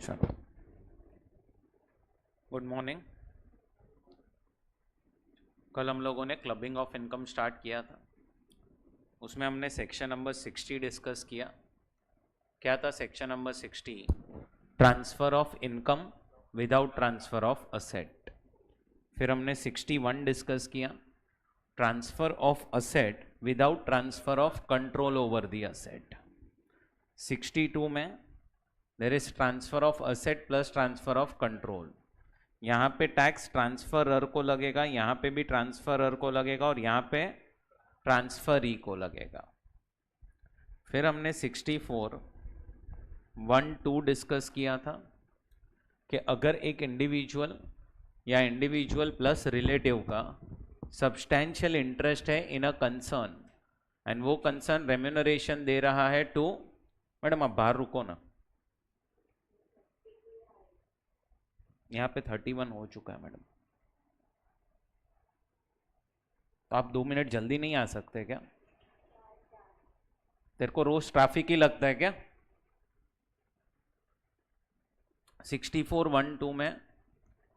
चलो, good morning. कल हम लोगों ने क्लबिंग ऑफ इनकम स्टार्ट किया था। उसमें हमने सेक्शन नंबर 60 डिस्कस किया। क्या था section number 60? Transfer of income without transfer of asset. फिर हमने 61 डिस्कस किया, transfer of asset without transfer of control over the asset. 62 में there is transfer of asset plus transfer of control. यहाँ पे tax transferor को लगेगा, यहाँ पे भी ट्रांसफरर को लगेगा और यहाँ पे ट्रांसफरी को लगेगा। फिर हमने 64 1 2 डिस्कस किया था कि अगर एक इंडिविजुअल या इंडिविजुअल प्लस रिलेटिव का सब्सटैंशियल इंटरेस्ट है इन अ कंसर्न एंड वो कंसर्न रेम्यूनरेशन दे रहा है टू, मैडम आप बाहर रुको ना, यहाँ पे 31 हो चुका है मैडम, तो आप 2 मिनट जल्दी नहीं आ सकते क्या? तेरे को रोज ट्रैफिक ही लगता है क्या? 64 1 2 में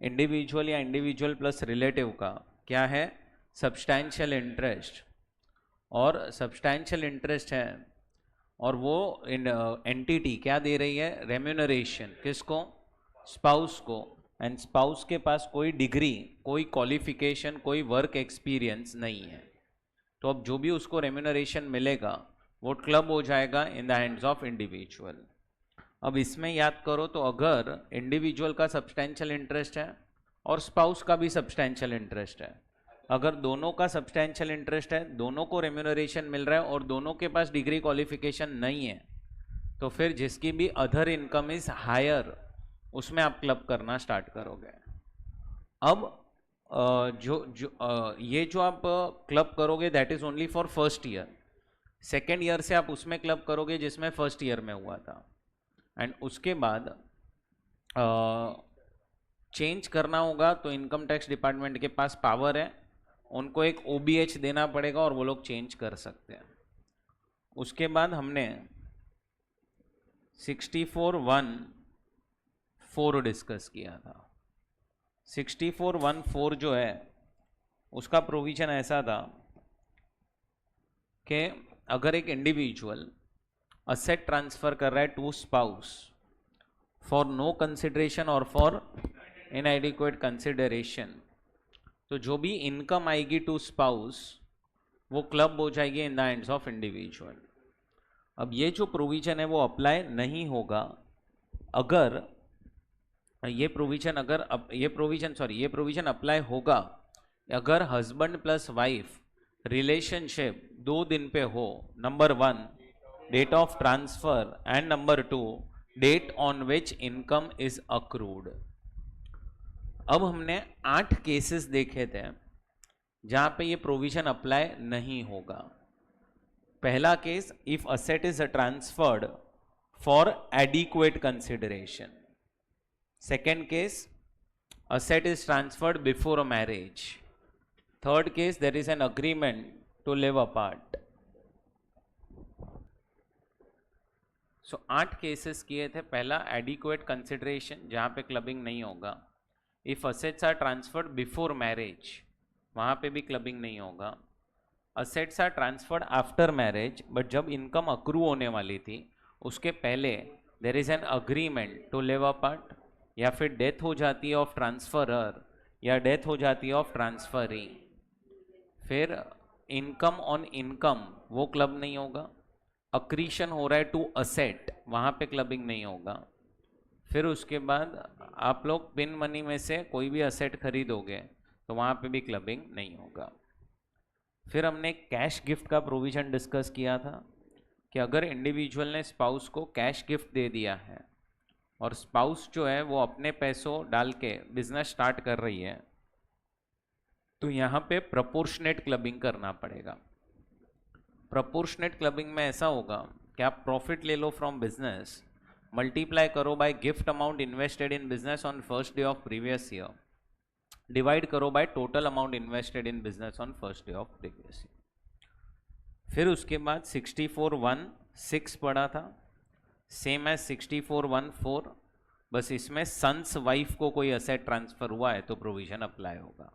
इंडिविजुअल या इंडिविजुअल प्लस रिलेटिव का क्या है? Substantial interest. और सब्सटैंशियल इंटरेस्ट है और वो एंटिटी क्या दे रही है? रेम्यूनरेशन। किसको? स्पाउस को। एंड स्पाउस के पास कोई डिग्री, कोई क्वालिफिकेशन, कोई वर्क एक्सपीरियंस नहीं है, तो अब जो भी उसको रेम्यूनरेशन मिलेगा वो क्लब हो जाएगा इन द हैंड्स ऑफ इंडिविजुअल। अब इसमें याद करो तो अगर इंडिविजुअल का सब्सटैंशियल इंटरेस्ट है और स्पाउस का भी सब्सटैंशियल इंटरेस्ट है, अगर दोनों का सब्सटैंशियल इंटरेस्ट है, दोनों को रेम्यूनरेशन मिल रहा है और दोनों के पास डिग्री क्वालिफिकेशन नहीं है, तो फिर जिसकी भी अदर इनकम इज हायर उसमें आप क्लब करना स्टार्ट करोगे। अब ये जो आप क्लब करोगे that is only for first year. Second year से आप उसमें क्लब करोगे जिसमें फर्स्ट ईयर में हुआ था। एंड उसके बाद चेंज करना होगा तो इनकम टैक्स डिपार्टमेंट के पास पावर है, उनको एक OBH देना पड़ेगा और वो लोग चेंज कर सकते हैं। उसके बाद हमने 64 1 4 डिस्कस किया था। 64 1 4 जो है उसका प्रोविजन ऐसा था कि अगर एक इंडिविजुअल असेट ट्रांसफर कर रहा है to spouse for no consideration और फॉर इनएडिक्वेट कंसिडरेशन, तो जो भी इनकम आएगी टू स्पाउस वो क्लब हो जाएगी in the hands of individual. अब ये जो प्रोविजन है वो अप्लाई नहीं होगा अगर ये प्रोविजन अप्लाई होगा अगर हस्बैंड प्लस वाइफ रिलेशनशिप 2 दिन पे हो। Number 1 date of transfer and number 2 date on which income is accrued. अब हमने 8 केसेस देखे थे जहां पे ये प्रोविजन अप्लाई नहीं होगा। पहला case, if asset is transferred for adequate consideration. Second case, asset is transferred before a marriage. Third case, there is an agreement to live apart. So 8 cases किए थे। पहला एडिक्वेट कंसिडरेशन जहाँ पे clubbing नहीं होगा। If assets are transferred before marriage, वहाँ पे भी क्लबिंग नहीं होगा। Assets are transferred after marriage, but जब इनकम अक्रू होने वाली थी उसके पहले there is an agreement to live apart, या फिर डेथ हो जाती है ऑफ ट्रांसफरर या डेथ हो जाती है ऑफ ट्रांसफरी। फिर इनकम ऑन इनकम वो क्लब नहीं होगा। अक्रीशन हो रहा है टू असेट, वहाँ पे क्लबिंग नहीं होगा। फिर उसके बाद आप लोग पिन मनी में से कोई भी असेट खरीदोगे तो वहाँ पे भी क्लबिंग नहीं होगा। फिर हमने कैश गिफ्ट का प्रोविजन डिस्कस किया था कि अगर इंडिविजुअल ने स्पाउस को कैश गिफ्ट दे दिया है और स्पाउस जो है वो अपने पैसों डाल के बिजनेस स्टार्ट कर रही है, तो यहाँ पे प्रोपोर्शनेट क्लबिंग करना पड़ेगा। प्रोपोर्शनेट क्लबिंग में ऐसा होगा कि आप प्रॉफिट ले लो फ्रॉम बिजनेस, मल्टीप्लाई करो by gift amount invested in business on first day of previous year, divide करो by total amount invested in business on first day of previous year. फिर उसके बाद 64 1 6 पढ़ा था, सेम एज 64 1 4, बस इसमें सन्स वाइफ को कोई असेट ट्रांसफर हुआ है तो प्रोविजन अप्लाई होगा।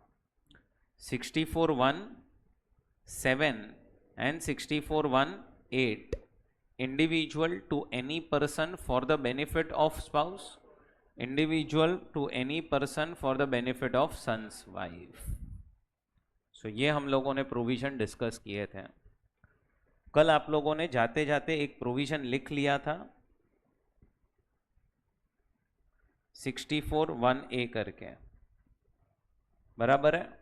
64(1)(7) and 64(1)(8) individual to any person for the benefit of spouse, individual to any person for the benefit of son's wife। सो ये हम लोगों ने प्रोविजन डिस्कस किए थे। कल आप लोगों ने जाते जाते एक प्रोविजन लिख लिया था 64(1)(a) करके, बराबर है।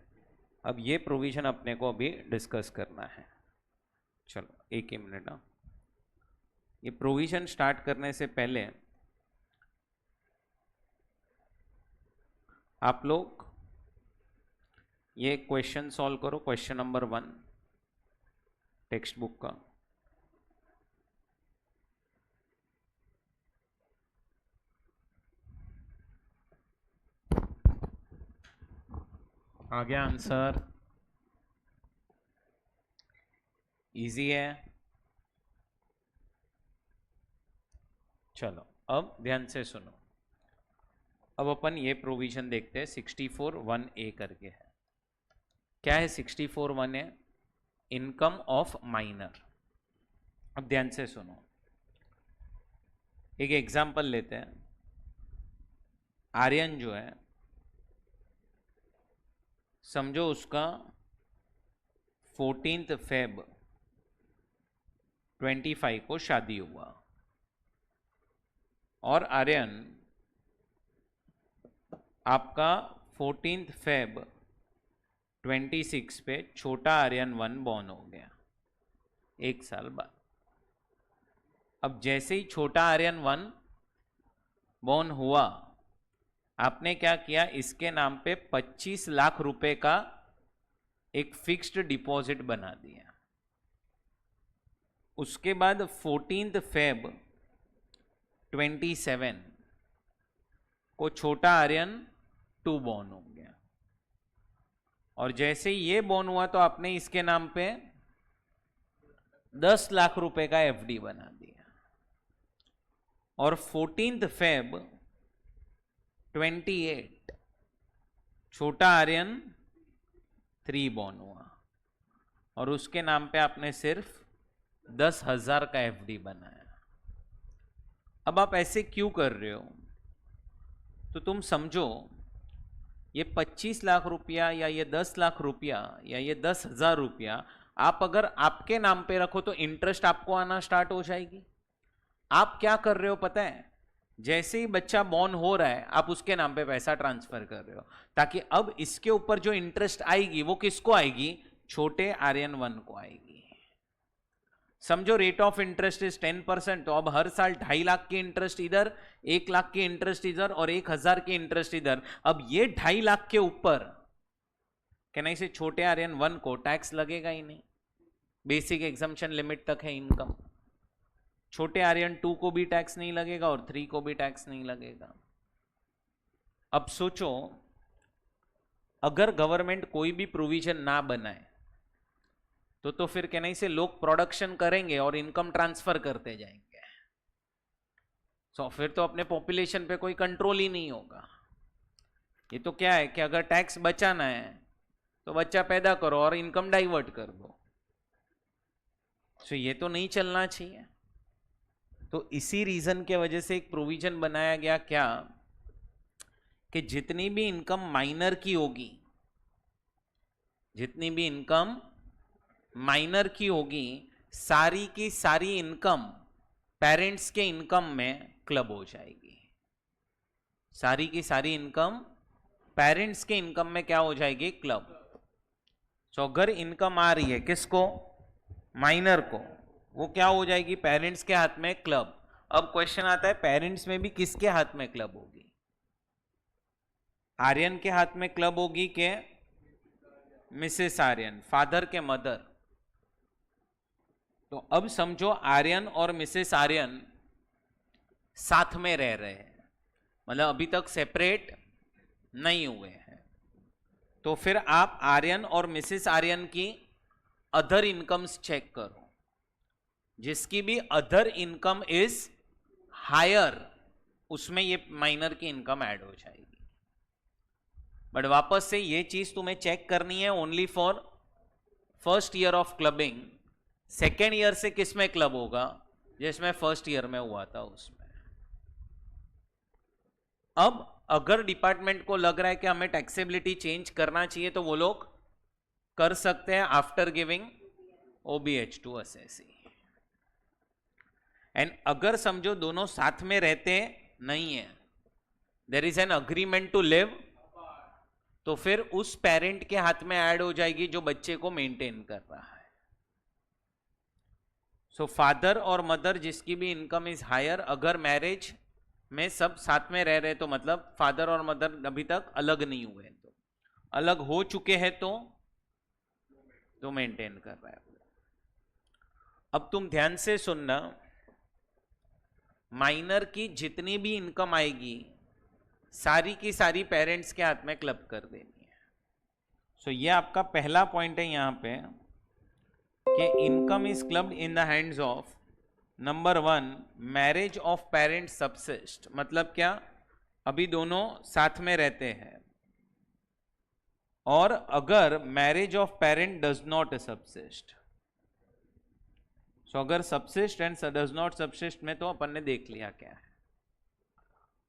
अब ये प्रोविजन अपने को अभी डिस्कस करना है। चलो एक ही मिनट। ये प्रोविजन स्टार्ट करने से पहले आप लोग ये क्वेश्चन सॉल्व करो। क्वेश्चन नंबर 1 टेक्स्ट बुक का। आ गया आंसर? इजी है। चलो अब ध्यान से सुनो। अब अपन ये प्रोविजन देखते हैं 64(1)(a) करके है। क्या है 64(1)(a)? Income of minor. अब ध्यान से सुनो, एक एग्जांपल लेते हैं। आर्यन जो है, समझो उसका 14 Feb 25 को शादी हुआ और आर्यन आपका 14 Feb 26 पे छोटा आर्यन 1 बॉर्न हो गया 1 साल बाद। अब जैसे ही छोटा आर्यन 1 बॉर्न हुआ, आपने क्या किया, इसके नाम पे 25 लाख रुपए का एक फिक्स्ड डिपॉजिट बना दिया। उसके बाद 14 Feb 27 को छोटा आर्यन 2 बॉर्न हो गया और जैसे ये बॉर्न हुआ तो आपने इसके नाम पे 10 लाख रुपए का एफडी बना दिया। और 14 Feb 28 छोटा आर्यन 3 बॉर्न हुआ और उसके नाम पे आपने सिर्फ 10,000 का एफडी बनाया। अब आप ऐसे क्यों कर रहे हो? तो तुम समझो, ये 25 लाख रुपया या ये 10 लाख रुपया या ये 10,000 रुपया आप अगर आपके नाम पे रखो तो इंटरेस्ट आपको आना स्टार्ट हो जाएगी। आप क्या कर रहे हो पता है? जैसे ही बच्चा बॉर्न हो रहा है आप उसके नाम पे पैसा ट्रांसफर कर रहे हो, ताकि अब इसके ऊपर जो इंटरेस्ट आएगी वो किसको आएगी? छोटे आर्यन 1 को आएगी। समझो रेट ऑफ इंटरेस्ट इज 10%, तो अब हर साल 2.5 लाख की इंटरेस्ट इधर, 1 लाख की इंटरेस्ट इधर और 1,000 की इंटरेस्ट इधर। अब ये 2.5 लाख के ऊपर कहना इसे छोटे आर्यन 1 को टैक्स लगेगा ही नहीं। बेसिक एग्जम्पशन लिमिट तक है इनकम। छोटे आर्यन 2 को भी टैक्स नहीं लगेगा और 3 को भी टैक्स नहीं लगेगा। अब सोचो, अगर गवर्नमेंट कोई भी प्रोविजन ना बनाए तो फिर कहना इसे लोग प्रोडक्शन करेंगे और इनकम ट्रांसफर करते जाएंगे। सो फिर तो अपने पॉपुलेशन पे कोई कंट्रोल ही नहीं होगा। ये तो क्या है कि अगर टैक्स बचाना है तो बच्चा पैदा करो और इनकम डाइवर्ट कर दो। सो ये तो नहीं चलना चाहिए। तो इसी रीजन के वजह से एक प्रोविजन बनाया गया, क्या कि जितनी भी इनकम माइनर की होगी, जितनी भी इनकम माइनर की होगी, सारी की सारी इनकम पेरेंट्स के इनकम में क्लब हो जाएगी। सारी की सारी इनकम पेरेंट्स के इनकम में क्या हो जाएगी? क्लब। सो अगर इनकम आ रही है किसको? माइनर को, वो क्या हो जाएगी? पेरेंट्स के हाथ में क्लब। अब क्वेश्चन आता है पेरेंट्स में भी किसके हाथ में क्लब होगी? आर्यन के हाथ में क्लब होगी कि मिसेस आर्यन, फादर के मदर? तो अब समझो आर्यन और मिसेस आर्यन साथ में रह रहे हैं, मतलब अभी तक सेपरेट नहीं हुए हैं। तो फिर आप आर्यन और मिसेस आर्यन की अदर इनकम्स चेक करो। जिसकी भी अदर इनकम इज हायर उसमें ये माइनर की इनकम ऐड हो जाएगी। बट वापस से ये चीज तुम्हें चेक करनी है only for first year of clubbing. Second year से किस में क्लब होगा, जिसमें फर्स्ट ईयर में हुआ था उसमें। अब अगर डिपार्टमेंट को लग रहा है कि हमें टैक्सेबिलिटी चेंज करना चाहिए तो वो लोग कर सकते हैं after giving OBH to assessee. And अगर समझो दोनों साथ में रहते नहीं है, there is an agreement to live, तो फिर उस पेरेंट के हाथ में ऐड हो जाएगी जो बच्चे को मेंटेन कर रहा है। सो फादर और मदर जिसकी भी इनकम इज हायर, अगर मैरिज में सब साथ में रह रहे तो मतलब फादर और मदर अभी तक अलग नहीं हुए, तो अलग हो चुके हैं तो मेंटेन कर रहा है। अब तुम ध्यान से सुनना, माइनर की जितनी भी इनकम आएगी सारी की सारी पेरेंट्स के हाथ में क्लब कर देनी है। सो ये आपका पहला पॉइंट है यहां पे कि income is clubbed in the hands of number 1 marriage of parents subsist. मतलब क्या, अभी दोनों साथ में रहते हैं और अगर marriage of parent does not subsist, so अगर subsist and does not subsist में तो अपन ने देख लिया क्या है।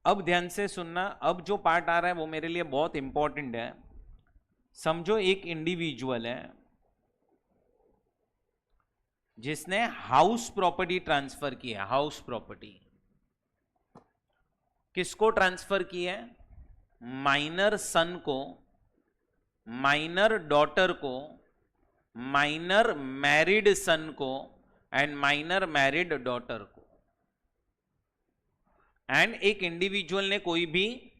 अब ध्यान से सुनना, अब जो पार्ट आ रहा है वो मेरे लिए बहुत इंपॉर्टेंट है। समझो एक इंडिविजुअल है जिसने हाउस प्रॉपर्टी ट्रांसफर की है। हाउस प्रॉपर्टी किसको ट्रांसफर की है, माइनर सन को, माइनर डॉटर को, माइनर मैरिड सन को एंड माइनर मैरिड डॉटर को। एंड एक इंडिविजुअल ने कोई भी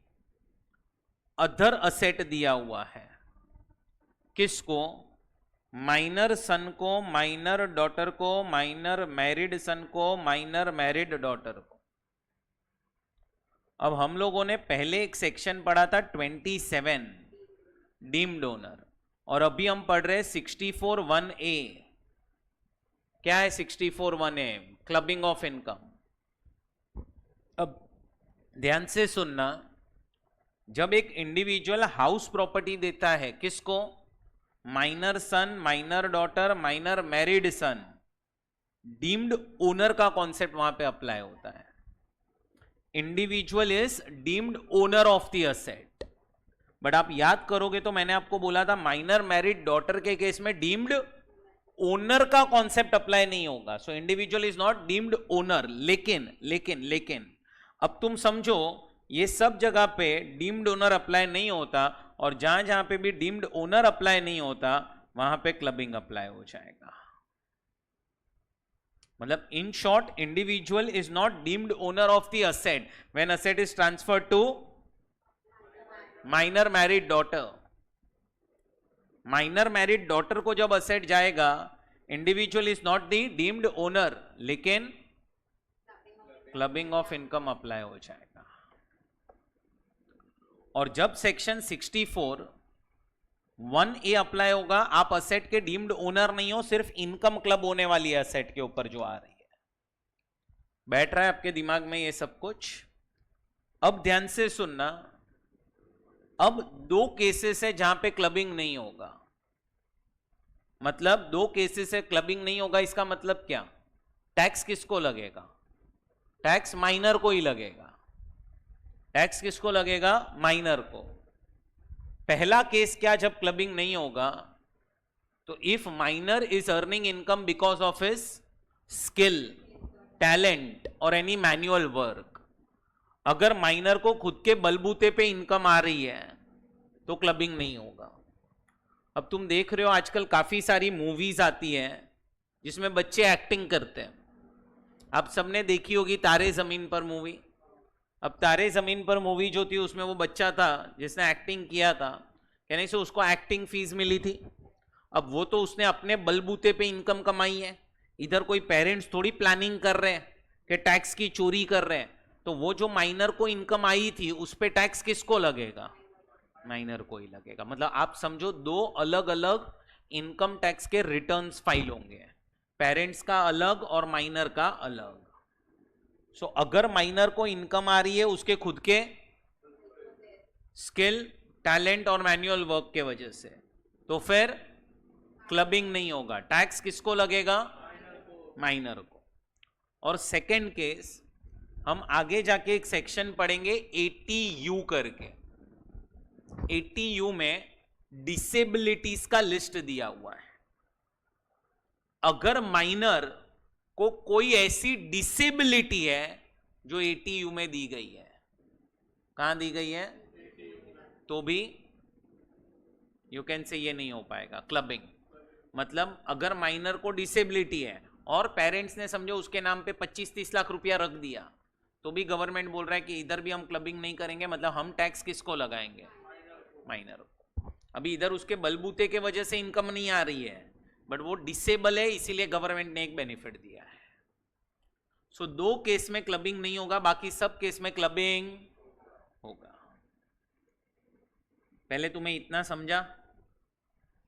अदर असेट दिया हुआ है, किसको, माइनर सन को, माइनर डॉटर को, माइनर मैरिड सन को, माइनर मैरिड डॉटर को। अब हम लोगों ने पहले एक सेक्शन पढ़ा था 27 डीम्ड ओनर, और अभी हम पढ़ रहे हैं 64(1)(a। क्या है 64(1)(a? Clubbing of income. अब ध्यान से सुनना, जब एक इंडिविजुअल हाउस प्रॉपर्टी देता है किसको, माइनर सन, माइनर डॉटर, माइनर मैरिड सन, डीम्ड ओनर का कॉन्सेप्ट वहां पे अप्लाई होता है। Individual is deemed owner of the asset. But आप याद करोगे तो मैंने आपको बोला था माइनर मैरिड डॉटर के केस में डीम्ड ओनर का कॉन्सेप्ट अप्लाई नहीं होगा। So individual is not deemed owner. लेकिन अब तुम समझो ये सब जगह पे डीम्ड ओनर अप्लाई नहीं होता, और जहां जहां पे भी डीम्ड ओनर अप्लाई नहीं होता वहां पे क्लबिंग अप्लाई हो जाएगा। मतलब in short, individual is not deemed owner of the asset when asset is transferred to minor married daughter. Minor married daughter को जब असेट जाएगा, individual is not the deemed owner, लेकिन क्लबिंग ऑफ इनकम अप्लाई हो जाएगा। और जब section 64(1)(a apply होगा, आप असेट के डीम्ड ओनर नहीं हो, सिर्फ इनकम क्लब होने वाली है असेट के ऊपर जो आ रही है। बैठ रहा है आपके दिमाग में ये सब कुछ? अब ध्यान से सुनना, अब 2 केसेस है जहां पे क्लबिंग नहीं होगा। मतलब 2 केसेस है क्लबिंग नहीं होगा, इसका मतलब क्या, टैक्स किसको लगेगा, टैक्स माइनर को ही लगेगा। टैक्स किसको लगेगा, माइनर को। पहला केस क्या, जब क्लबिंग नहीं होगा तो if minor is earning income because of his skill, talent और एनी मैन्युअल वर्क, अगर माइनर को खुद के बलबूते पे इनकम आ रही है तो क्लबिंग नहीं होगा। अब तुम देख रहे हो आजकल काफी सारी मूवीज आती हैं जिसमें बच्चे एक्टिंग करते हैं। आप सबने देखी होगी तारे जमीन पर मूवी। अब तारे जमीन पर मूवी जो थी उसमें वो बच्चा था जिसने एक्टिंग किया था, कहने से उसको एक्टिंग फीस मिली थी। अब वो तो उसने अपने बलबूते पे इनकम कमाई है, इधर कोई पेरेंट्स थोड़ी प्लानिंग कर रहे हैं कि टैक्स की चोरी कर रहे हैं। तो वो जो माइनर को इनकम आई थी उस पे टैक्स किसको लगेगा, माइनर को ही लगेगा। मतलब आप समझो 2 अलग अलग इनकम टैक्स के रिटर्न्स फाइल होंगे, पेरेंट्स का अलग और माइनर का अलग। सो अगर माइनर को इनकम आ रही है उसके खुद के स्किल, टैलेंट और मैनुअल वर्क के वजह से, तो फिर क्लबिंग नहीं होगा। टैक्स किसको लगेगा? माइनर को। और सेकंड केस हम आगे जाके एक सेक्शन पढ़ेंगे ATU करके। ATU में डिसेबिलिटीज का लिस्ट दिया हुआ है। अगर माइनर को कोई ऐसी डिसेबिलिटी है जो ATU में दी गई है, कहां दी गई है, तो भी यू कैन से ये नहीं हो पाएगा क्लबिंग। मतलब अगर माइनर को डिसेबिलिटी है और पेरेंट्स ने समझो उसके नाम पे 25-30 लाख रुपया रख दिया, तो भी गवर्नमेंट बोल रहा है कि इधर भी हम क्लबिंग नहीं करेंगे, मतलब हम टैक्स किसको लगाएंगे? माइनर को। अभी इधर उसके बलबूते के वजह से इनकम नहीं आ रही है, बट वो डिसेबल है, इसीलिए गवर्नमेंट ने एक बेनिफिट दिया है। सो दो केस में क्लबिंग नहीं होगा, बाकी सब केस में क्लबिंग होगा। पहले तुम्हें इतना समझा,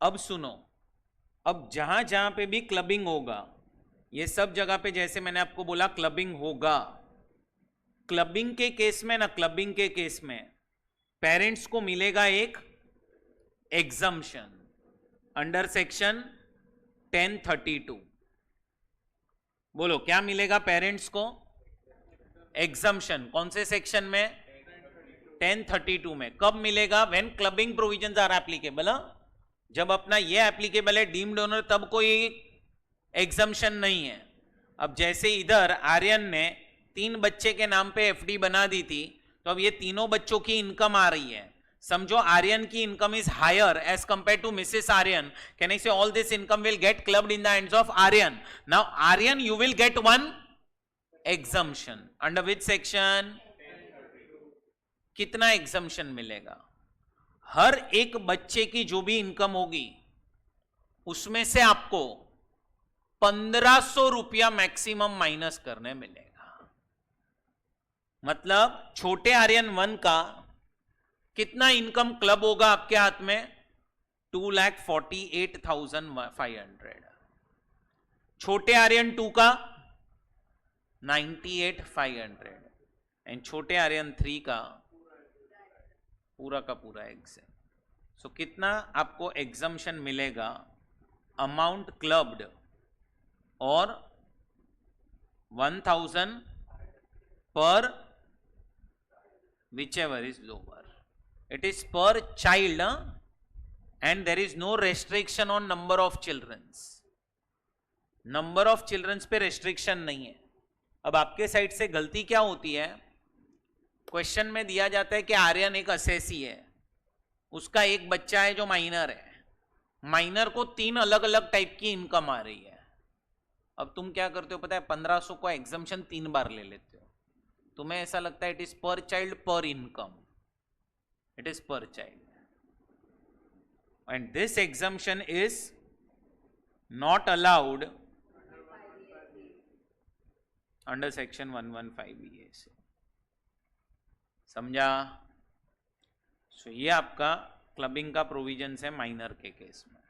अब सुनो, अब जहां जहां पे भी क्लबिंग होगा, ये सब जगह पे जैसे मैंने आपको बोला क्लबिंग होगा। क्लबिंग के केस में ना, क्लबिंग के केस में पेरेंट्स को मिलेगा एक एग्जम्पशन अंडर सेक्शन 1032। बोलो क्या मिलेगा पेरेंट्स को? एग्जम्पशन। कौन से सेक्शन में? 1032 में। कब मिलेगा? When clubbing provisions are applicable. जब अपना ये एप्लीकेबल है डीम्ड ओनर, तब कोई एग्जम्पशन नहीं है। अब जैसे इधर आर्यन ने 3 बच्चे के नाम पे FD बना दी थी, तो अब ये तीनों बच्चों की इनकम आ रही है। समझो आर्यन की income is higher as compare to Mrs Aryan, can I say all this income will get clubbed in the hands of Aryan. Now Aryan you will get one exemption under which section? कितना एग्जम्पशन मिलेगा? हर एक बच्चे की जो भी इनकम होगी उसमें से आपको 1500 रुपया मैक्सिमम माइनस करने मिलेगा। मतलब छोटे आर्यन 1 का कितना इनकम क्लब होगा आपके हाथ में? 2,48,500। छोटे आर्यन 2 का 98,500 एंड छोटे आर्यन 3 का पूरा का पूरा एग्जाम। सो कितना आपको एग्जम्पशन मिलेगा? अमाउंट क्लब्ड और 1,000 पर whichever is lower. It is per child, and there is no restriction on number of childrens. Number of childrens पे रेस्ट्रिक्शन नहीं है। अब आपके साइड से गलती क्या होती है? क्वेश्चन में दिया जाता है कि आर्यन एक असेसी है, उसका एक बच्चा है जो माइनर है, माइनर को 3 अलग अलग टाइप की इनकम आ रही है। अब तुम क्या करते हो पता है? 1500 को एग्जम्पशन 3 बार ले लेते हो। तुम्हें ऐसा लगता है इट इज पर चाइल्ड पर इनकम, इट इज पर child, and this exemption is not allowed under section 115 से। समझा? सो ये आपका क्लबिंग का प्रोविजन है माइनर के केस में।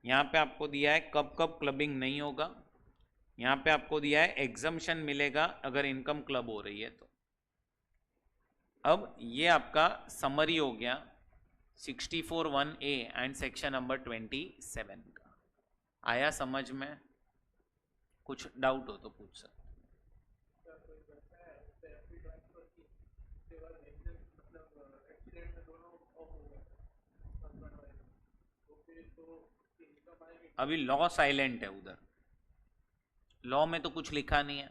यहां पे आपको दिया है कब कब क्लबिंग नहीं होगा, यहां पे आपको दिया है एग्जम्पशन मिलेगा अगर इनकम क्लब हो रही है तो। अब ये आपका समरी हो गया 64(1)(a) एंड सेक्शन नंबर 27 का। आया समझ में? कुछ डाउट हो तो पूछ सकते। अभी लॉ साइलेंट है उधर, लॉ में तो कुछ लिखा नहीं है।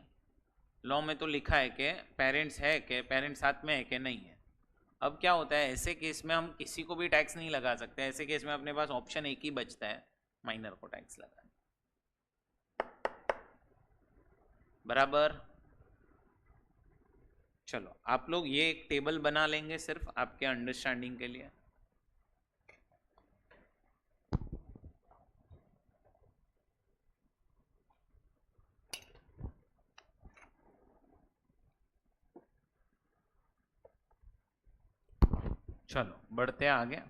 लॉ में तो लिखा है कि पेरेंट्स है कि पेरेंट्स साथ में है कि नहीं है। अब क्या होता है, ऐसे केस में हम किसी को भी टैक्स नहीं लगा सकते। ऐसे केस में अपने पास ऑप्शन एक ही बचता है, माइनर को टैक्स लगाना। बराबर? चलो आप लोग ये एक टेबल बना लेंगे सिर्फ आपके अंडरस्टैंडिंग के लिए। चलो बढ़ते हैं आगे।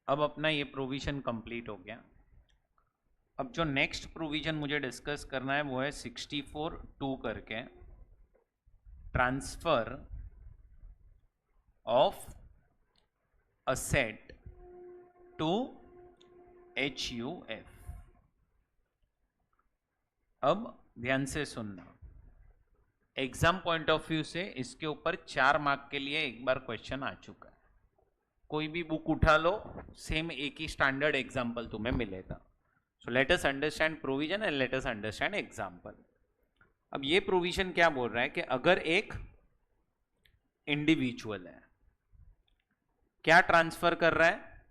अब अपना ये प्रोविजन कंप्लीट हो गया। अब जो नेक्स्ट प्रोविजन मुझे डिस्कस करना है वो है 64(2) करके, transfer of asset to HUF। अब ध्यान से सुनना, एग्जाम पॉइंट ऑफ व्यू से इसके ऊपर 4 मार्क के लिए एक बार क्वेश्चन आ चुका है। कोई भी बुक उठा लो, सेम एक ही स्टैंडर्ड एग्जाम्पल तुम्हें मिलेगा। So let us understand provision and let us understand example. अब ये प्रोविजन क्या बोल रहा है कि अगर एक इंडिविजुअल है, क्या ट्रांसफर कर रहा है?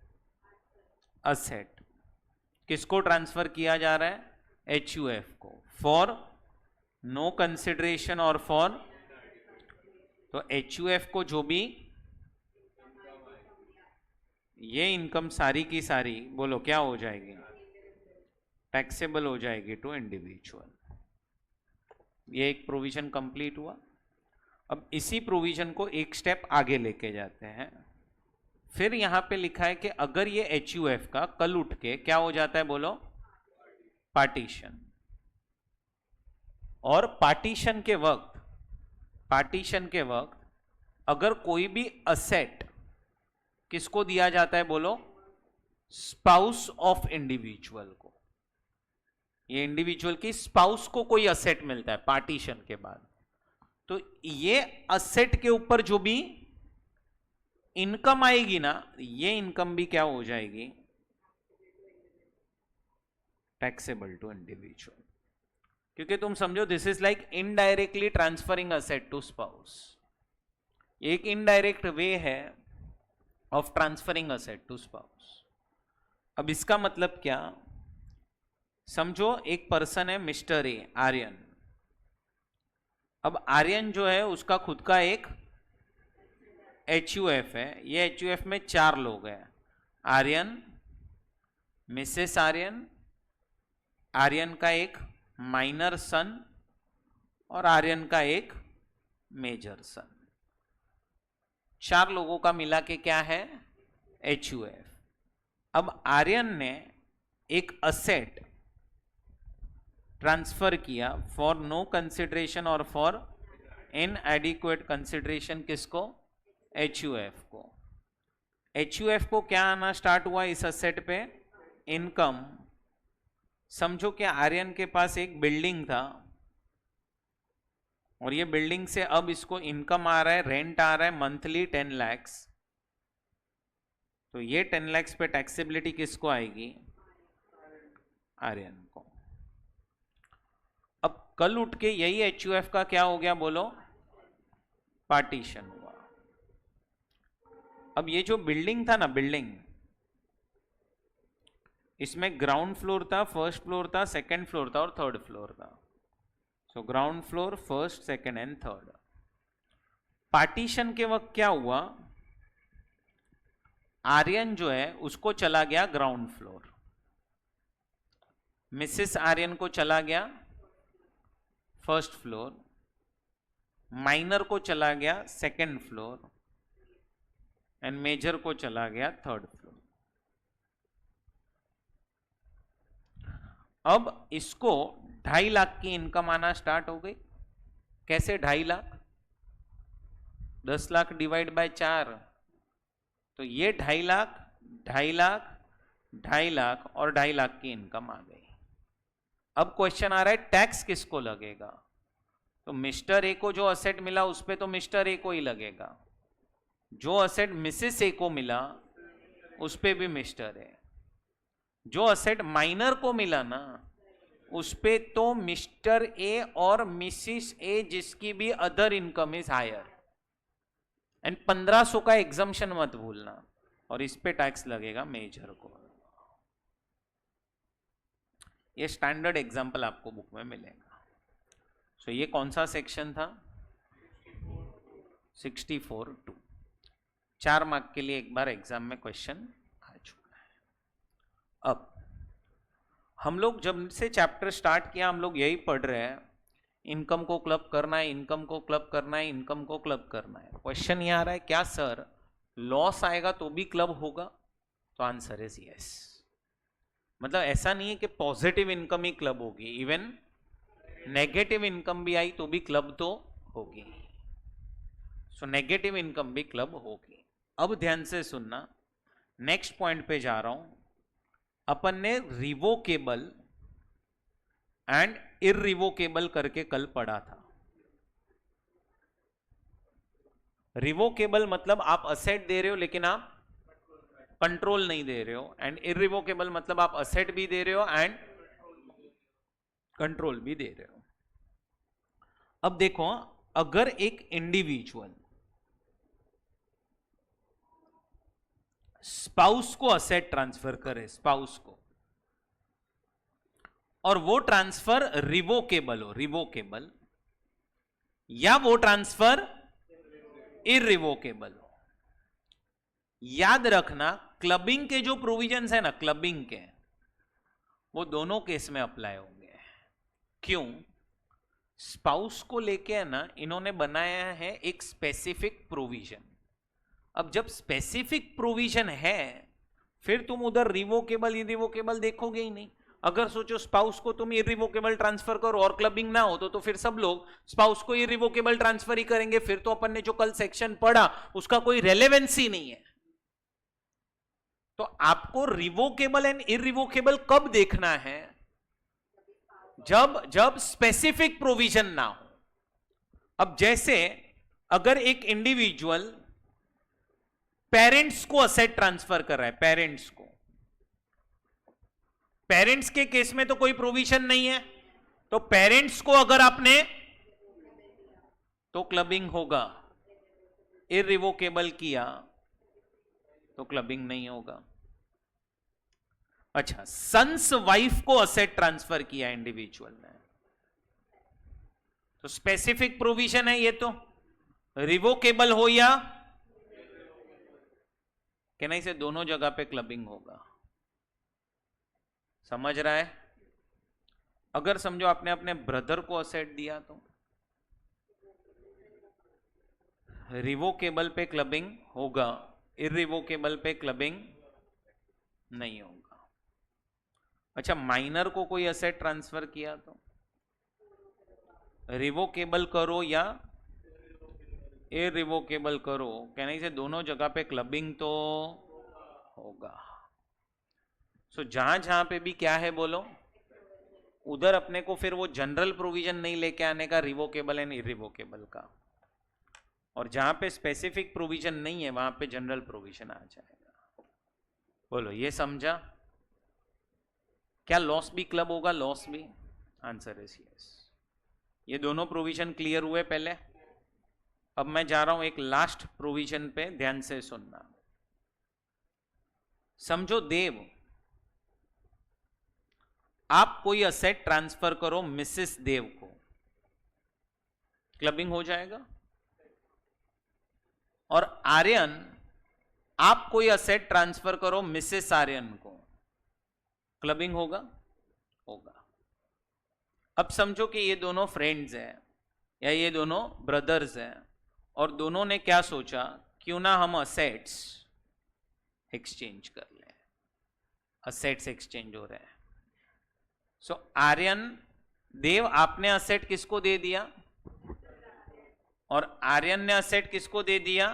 असेट। किसको ट्रांसफर किया जा रहा है? HUF को, फॉर नो कंसिडरेशन और फॉर, तो HUF को जो भी ये इनकम सारी की सारी बोलो क्या हो जाएगी? टैक्सेबल हो जाएगी टू इंडिविजुअल। ये एक प्रोविजन कंप्लीट हुआ। अब इसी प्रोविजन को एक स्टेप आगे लेके जाते हैं। फिर यहां पे लिखा है कि अगर ये HUF का कल उठ के क्या हो जाता है बोलो? पार्टीशन। और पार्टीशन के वक्त अगर कोई भी असेट किसको दिया जाता है बोलो? स्पाउस ऑफ इंडिविजुअल को। ये इंडिविजुअल की स्पाउस को कोई असेट मिलता है पार्टीशन के बाद, तो ये असेट के ऊपर जो भी इनकम आएगी ना, ये इनकम भी क्या हो जाएगी? Taxable to individual. क्योंकि तुम समझो, this is like indirectly transferring asset to spouse. एक इनडायरेक्ट वे है of transferring asset to spouse. अब इसका मतलब क्या? समझो एक पर्सन है मिस्टर ए, आर्यन। अब आर्यन जो है उसका खुद का एक HUF है। ये HUF में 4 लोग हैं, आर्यन, मिसेस आर्यन, आर्यन का एक माइनर सन और आर्यन का एक मेजर सन। 4 लोगों का मिला के क्या है? HUF। अब आर्यन ने एक असेट ट्रांसफर किया फॉर नो कंसिडरेशन और फॉर इनएडिक्वेट कंसिडरेशन। किसको? HUF को। HUF को क्या आना स्टार्ट हुआ इस असेट पे? इनकम। समझो कि आर्यन के पास एक बिल्डिंग था और ये बिल्डिंग से अब इसको इनकम आ रहा है, रेंट आ रहा है मंथली 10 लाख। तो ये 10 लाख पे टैक्सेबिलिटी किसको आएगी? आर्यन को। अब कल उठ के यही HUF का क्या हो गया बोलो? पार्टीशन हुआ। अब ये जो बिल्डिंग था ना, बिल्डिंग, इसमें ग्राउंड फ्लोर था, फर्स्ट फ्लोर था, सेकंड फ्लोर था और थर्ड फ्लोर था। So ground floor, first, second and third. Partition के वक्त क्या हुआ? आर्यन जो है उसको चला गया ग्राउंड फ्लोर, मिसेस आर्यन को चला गया फर्स्ट फ्लोर, माइनर को चला गया सेकंड फ्लोर एंड मेजर को चला गया थर्ड फ्लोर। अब इसको 2.5 लाख की इनकम आना स्टार्ट हो गई। कैसे 2.5 लाख? 10 लाख डिवाइड बाय 4, तो ये 2.5 लाख, 2.5 लाख, 2.5 लाख और 2.5 लाख की इनकम आ गई। अब क्वेश्चन आ रहा है टैक्स किसको लगेगा? तो मिस्टर ए को जो असेट मिला उस पे तो मिस्टर ए को ही लगेगा, जो असेट मिसेस ए को मिला उस पे भी मिस्टर ए, जो असेट माइनर को मिला ना उस पे तो मिस्टर ए और मिसिस ए जिसकी भी other income is higher. And 1500 का एग्जम्पशन मत भूलना, और इस पे टैक्स लगेगा मेजर को। ये स्टैंडर्ड एग्जांपल आपको बुक में मिलेगा। सो ये कौन सा सेक्शन था? 64(2). 4 मार्क के लिए एक बार एग्जाम में क्वेश्चन आ चुका है। अब हम लोग जब से चैप्टर स्टार्ट किया हम लोग यही पढ़ रहे हैं, इनकम को क्लब करना है, इनकम को क्लब करना है, इनकम को क्लब करना है। क्वेश्चन ये आ रहा है क्या सर लॉस आएगा तो भी क्लब होगा? तो आंसर इज यस। मतलब ऐसा नहीं है कि पॉजिटिव इनकम ही क्लब होगी, इवन नेगेटिव इनकम भी आई तो भी क्लब तो होगी। सो नेगेटिव इनकम भी क्लब होगी। अब ध्यान से सुनना, नेक्स्ट पॉइंट पे जा रहा हूं। अपन ने रिवोकेबल एंड इररिवोकेबल करके कल पढ़ा था। रिवोकेबल मतलब आप असेट दे रहे हो लेकिन आप कंट्रोल नहीं दे रहे हो, एंड इररिवोकेबल मतलब आप असेट भी दे रहे हो एंड कंट्रोल भी दे रहे हो। अब देखो, अगर एक इंडिविजुअल स्पाउस को असेट ट्रांसफर करे, स्पाउस को, और वो ट्रांसफर रिवोकेबल हो, रिवोकेबल, या वो ट्रांसफर इररिवोकेबल हो, याद रखना क्लबिंग के जो प्रोविजंस है ना, क्लबिंग के, वो दोनों केस में अप्लाई होंगे। क्यों? स्पाउस को लेके है ना, इन्होंने बनाया है एक स्पेसिफिक प्रोविजन। अब जब स्पेसिफिक प्रोविजन है, फिर तुम उधर रिवोकेबल इररिवोकेबल देखोगे ही नहीं। अगर सोचो स्पाउस को तुम इररिवोकेबल ट्रांसफर करो और क्लबिंग ना हो तो फिर सब लोग स्पाउस को इररिवोकेबल ट्रांसफर ही करेंगे, फिर तो अपन ने जो कल सेक्शन पढ़ा उसका कोई रेलेवेंसी नहीं है। तो आपको रिवोकेबल एंड इररिवोकेबल कब देखना है? जब स्पेसिफिक प्रोविजन ना हो। अब जैसे अगर एक इंडिविजुअल पेरेंट्स को असेट ट्रांसफर कर रहा है, पेरेंट्स को, पेरेंट्स के केस में तो कोई प्रोविजन नहीं है, तो पेरेंट्स को अगर आपने, तो क्लबिंग होगा। इररिवोकेबल किया तो क्लबिंग नहीं होगा। अच्छा, सन्स वाइफ को असेट ट्रांसफर किया इंडिविजुअल ने, तो स्पेसिफिक प्रोविजन है ये, तो रिवोकेबल हो या कि नहीं, से दोनों जगह पे क्लबिंग होगा। समझ रहा है? अगर समझो आपने अपने ब्रदर को असेट दिया तो रिवोकेबल पे क्लबिंग होगा, इररिवोकेबल पे क्लबिंग नहीं होगा। अच्छा, माइनर को कोई असेट ट्रांसफर किया तो रिवोकेबल करो या इररिवोकेबल करो, कहने से दोनों जगह पे क्लबिंग तो होगा। सो जहां जहां पे भी क्या है बोलो, उधर अपने को फिर वो जनरल प्रोविजन नहीं लेके आने का, रिवोकेबल एंड इररिवोकेबल का, और जहां पे स्पेसिफिक प्रोविजन नहीं है वहां पे जनरल प्रोविजन आ जाएगा। बोलो, ये समझा? क्या लॉस भी क्लब होगा? लॉस भी? Answer is yes. ये दोनों प्रोविजन क्लियर हुए पहले। अब मैं जा रहा हूं एक लास्ट प्रोविजन पे, ध्यान से सुनना। समझो देव, आप कोई असेट ट्रांसफर करो मिसेस देव को, क्लबिंग हो जाएगा। और आर्यन, आप कोई असेट ट्रांसफर करो मिसेस आर्यन को, क्लबिंग होगा? होगा। अब समझो कि ये दोनों फ्रेंड्स हैं या ये दोनों ब्रदर्स हैं, और दोनों ने क्या सोचा, क्यों ना हम असेट्स एक्सचेंज कर लें। असेट्स एक्सचेंज हो रहे हैं। सो आर्यन, देव, आपने असेट किसको दे दिया, और आर्यन ने असेट किसको दे दिया,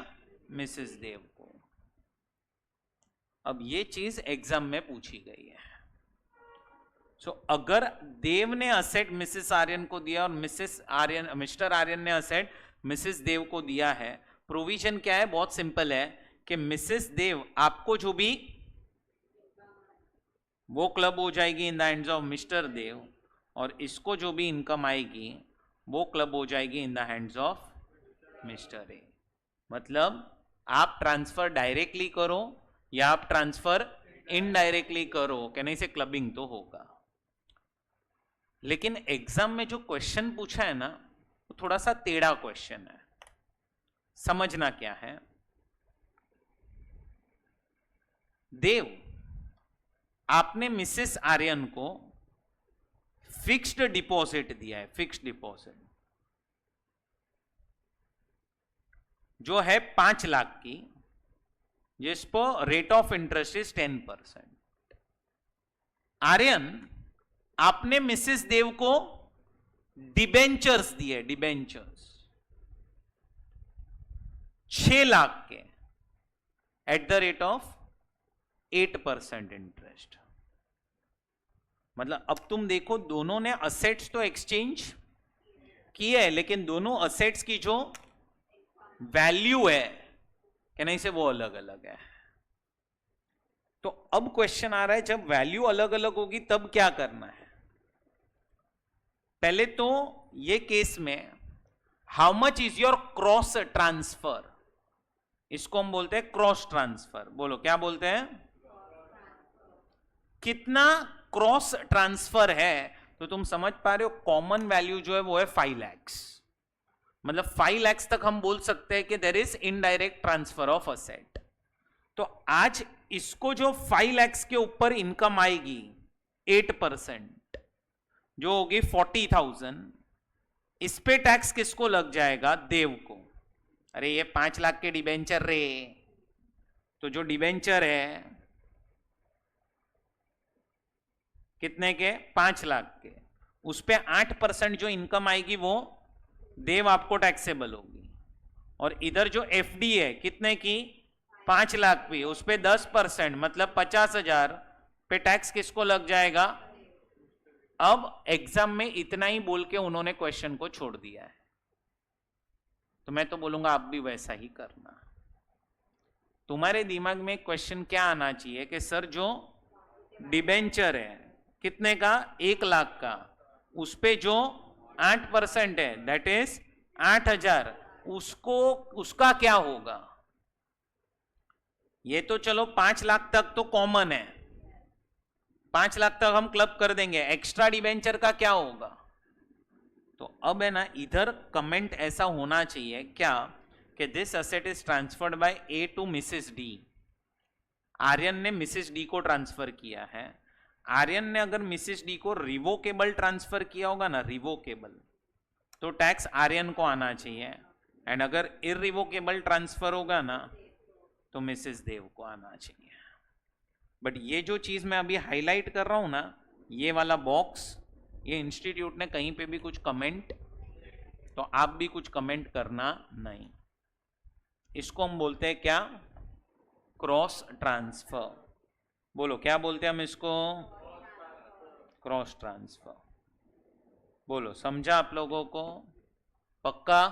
मिसेस देव को। अब ये चीज एग्जाम में पूछी गई है। सो अगर देव ने असेट मिसेस आर्यन को दिया और मिस्टर आर्यन ने असेट मिसेस देव को दिया है, प्रोविजन क्या है? बहुत सिंपल है कि मिसेस देव आपको जो भी, वो क्लब हो जाएगी in the hands of Mr Dev, और इसको जो भी इनकम आएगी वो क्लब हो जाएगी in the hands of mister A. मतलब आप ट्रांसफर डायरेक्टली करो या आप ट्रांसफर इनडायरेक्टली करो, कहने से क्लबिंग तो होगा। लेकिन एग्जाम में जो क्वेश्चन पूछा है ना, वो थोड़ा सा टेढ़ा क्वेश्चन है। समझना क्या है, देव, आपने मिसेस आर्यन को फिक्स्ड डिपॉजिट दिया है, फिक्स्ड डिपॉजिट जो है 5 लाख की, जिस पर rate of interest is 10%। Aryan, आपने मिसेस देव को डिबेंचर्स दिए, डिबेंचर्स 6 लाख के at the rate of 8% interest. मतलब अब तुम देखो, दोनों ने असेट्स तो एक्सचेंज किए है, लेकिन दोनों असेट्स की जो वैल्यू है कि नहीं से वो अलग अलग है। तो अब क्वेश्चन आ रहा है, जब वैल्यू अलग अलग होगी तब क्या करना है? पहले तो ये केस में how much is your cross transfer, इसको हम बोलते हैं क्रॉस ट्रांसफर। बोलो क्या बोलते हैं? कितना क्रॉस ट्रांसफर है? तो तुम समझ पा रहे हो, कॉमन वैल्यू जो है वो है 5 लाख। मतलब 5 लाख तक हम बोल सकते हैं कि there is indirect transfer of asset. तो आज इसको जो 5 लाख के ऊपर इनकम आएगी 8%, जो होगी 40,000, इस पे टैक्स किसको लग जाएगा? देव को। अरे ये 5 लाख के डिबेंचर रे, तो जो डिबेंचर है कितने के? 5 लाख के, उस पे 8% जो इनकम आएगी वो देव आपको टैक्सेबल होगी। और इधर जो एफडी है कितने की? 5 लाख भी, उस पे 10% मतलब 50,000 पे टैक्स किसको लग जाएगा? अब एग्जाम में इतना ही बोल के उन्होंने क्वेश्चन को छोड़ दिया है, तो मैं तो बोलूंगा आप भी वैसा ही करना। तुम्हारे दिमाग में क्वेश्चन क्या आना चाहिए कि सर जो डिबेंचर है कितने का? 1 लाख का, उस पे जो 8% है दैट इज 8,000, उसको उसका क्या होगा? ये तो चलो 5 लाख तक तो कॉमन है, 5 लाख तक हम क्लब कर देंगे, एक्स्ट्रा डिबेंचर का क्या होगा? तो अब है ना, इधर कमेंट ऐसा होना चाहिए क्या कि this asset is transferred by A to Mrs D. Aryan ने मिसेस डी को ट्रांसफर किया है। आर्यन ने अगर मिसेस डी को रिवोकेबल ट्रांसफर किया होगा ना, रिवोकेबल, तो टैक्स आर्यन को आना चाहिए। एंड अगर इरिवोकेबल ट्रांसफर होगा ना तो मिसेस देव को आना चाहिए। बट ये जो चीज मैं अभी हाईलाइट कर रहा हूं ना, ये वाला बॉक्स, ये इंस्टीट्यूट ने कहीं पे भी कुछ कमेंट, तो आप भी कुछ कमेंट करना नहीं। इसको हम बोलते हैं क्या? Cross transfer. बोलो क्या बोलते हैं हम इसको? Cross transfer. बोलो समझा आप लोगों को? पक्का?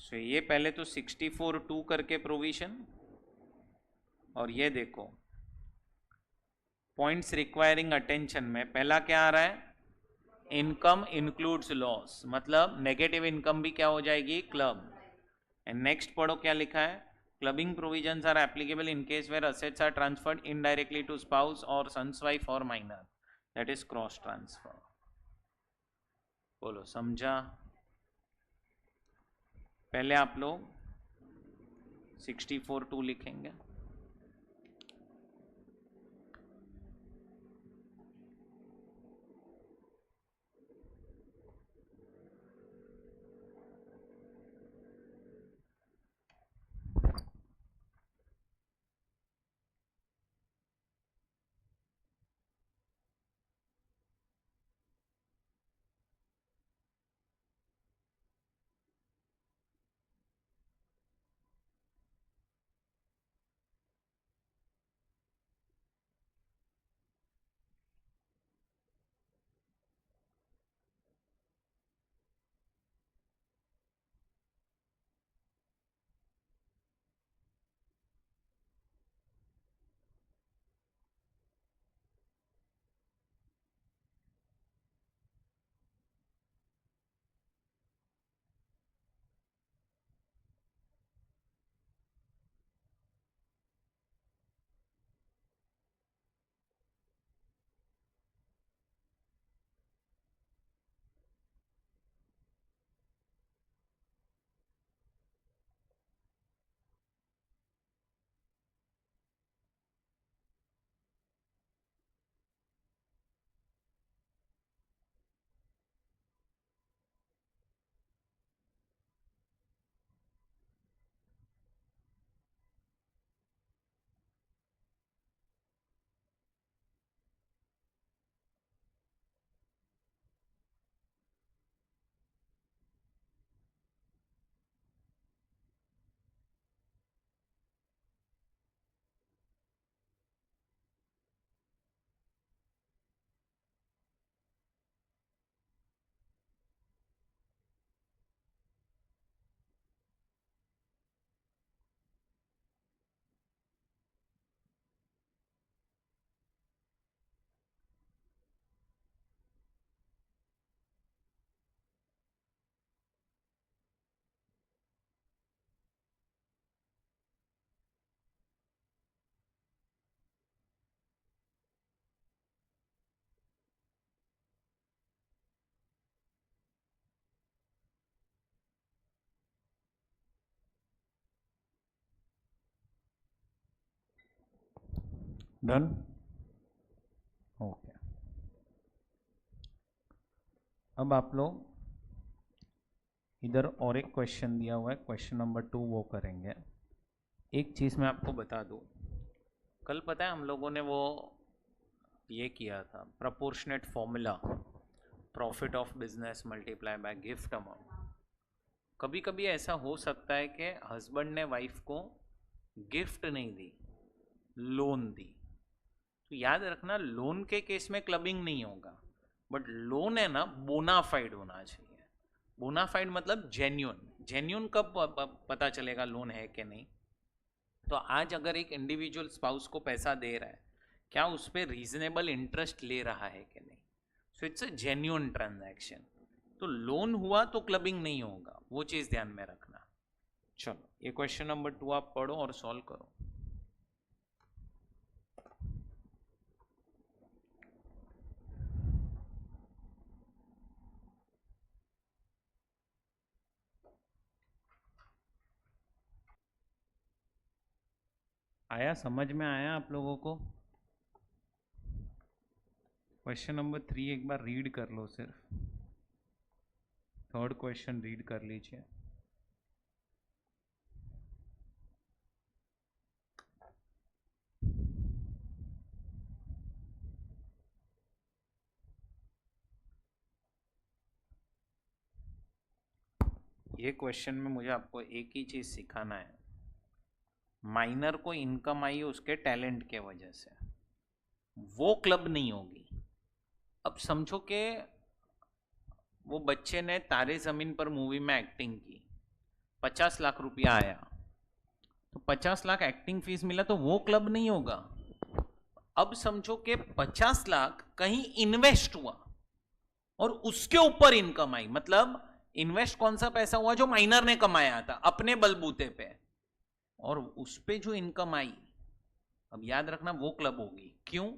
सो ये पहले तो 64(2) करके प्रोविजन, और ये देखो पॉइंट्स रिक्वायरिंग अटेंशन में पहला क्या आ रहा है? इनकम इंक्लूड्स लॉस, मतलब नेगेटिव इनकम भी क्या हो जाएगी? क्लब। एंड नेक्स्ट पढ़ो क्या लिखा है? Clubbing provisions are applicable in case where assets are transferred indirectly to spouse और सन्स वाइफ और minor, that is cross transfer. बोलो समझा? पहले आप लोग 64(2) लिखेंगे। Done, okay. अब आप लोग इधर और एक क्वेश्चन दिया हुआ है, क्वेश्चन नंबर 2 वो करेंगे। एक चीज़ मैं आपको बता दूं, कल पता है हम लोगों ने वो ये किया था proportionate formula, profit of business multiply by gift amount. कभी कभी ऐसा हो सकता है कि हस्बैंड ने वाइफ को गिफ्ट नहीं दी, लोन दी। तो याद रखना, लोन के केस में क्लबिंग नहीं होगा, बट लोन है ना बोनाफाइड होना चाहिए। बोनाफाइड मतलब जेन्यून। जेन्यून कब पता चलेगा लोन है कि नहीं? तो आज अगर एक इंडिविजुअल स्पाउस को पैसा दे रहा है, क्या उस पर रीजनेबल इंटरेस्ट ले रहा है कि नहीं? So it's a genuine transaction. तो लोन हुआ तो क्लबिंग नहीं होगा, वो चीज़ ध्यान में रखना। चलो ये क्वेश्चन नंबर 2 आप पढ़ो और सॉल्व करो। आया, समझ में आया आप लोगों को? क्वेश्चन नंबर 3 एक बार रीड कर लो, सिर्फ थर्ड क्वेश्चन रीड कर लीजिए। ये क्वेश्चन में मुझे आपको एक ही चीज़ सिखाना है, माइनर को इनकम आई उसके टैलेंट के वजह से, वो क्लब नहीं होगी। अब समझो कि वो बच्चे ने तारे ज़मीन पर मूवी में एक्टिंग की, 50 लाख रुपया आया, तो 50 लाख एक्टिंग फीस मिला, तो वो क्लब नहीं होगा। अब समझो कि 50 लाख कहीं इन्वेस्ट हुआ और उसके ऊपर इनकम आई, मतलब इन्वेस्ट कौन सा पैसा हुआ? जो माइनर ने कमाया था अपने बलबूते पे, और उस पे जो इनकम आई, अब याद रखना वो क्लब होगी। क्यों?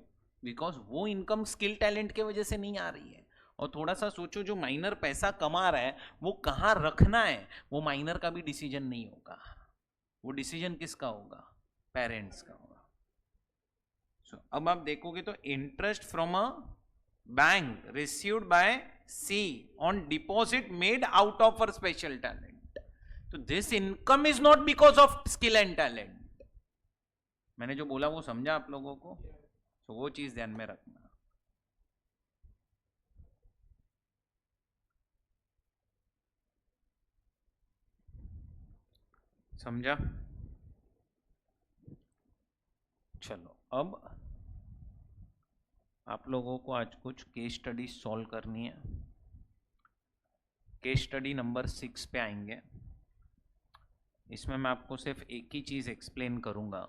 बिकॉज वो इनकम स्किल टैलेंट के वजह से नहीं आ रही है। और थोड़ा सा सोचो, जो माइनर पैसा कमा रहा है वो कहाँ रखना है, वो माइनर का भी डिसीजन नहीं होगा, वो डिसीजन किसका होगा? पेरेंट्स का होगा। अब आप देखोगे तो interest from a bank received by C on deposit made out of her special talent, तो this income is not because of skill and talent. मैंने जो बोला वो समझा आप लोगों को? तो वो चीज ध्यान में रखना। समझा? चलो अब आप लोगों को आज कुछ केस स्टडी सॉल्व करनी है। केस स्टडी नंबर 6 पे आएंगे। इसमें मैं आपको सिर्फ एक ही चीज़ एक्सप्लेन करूँगा।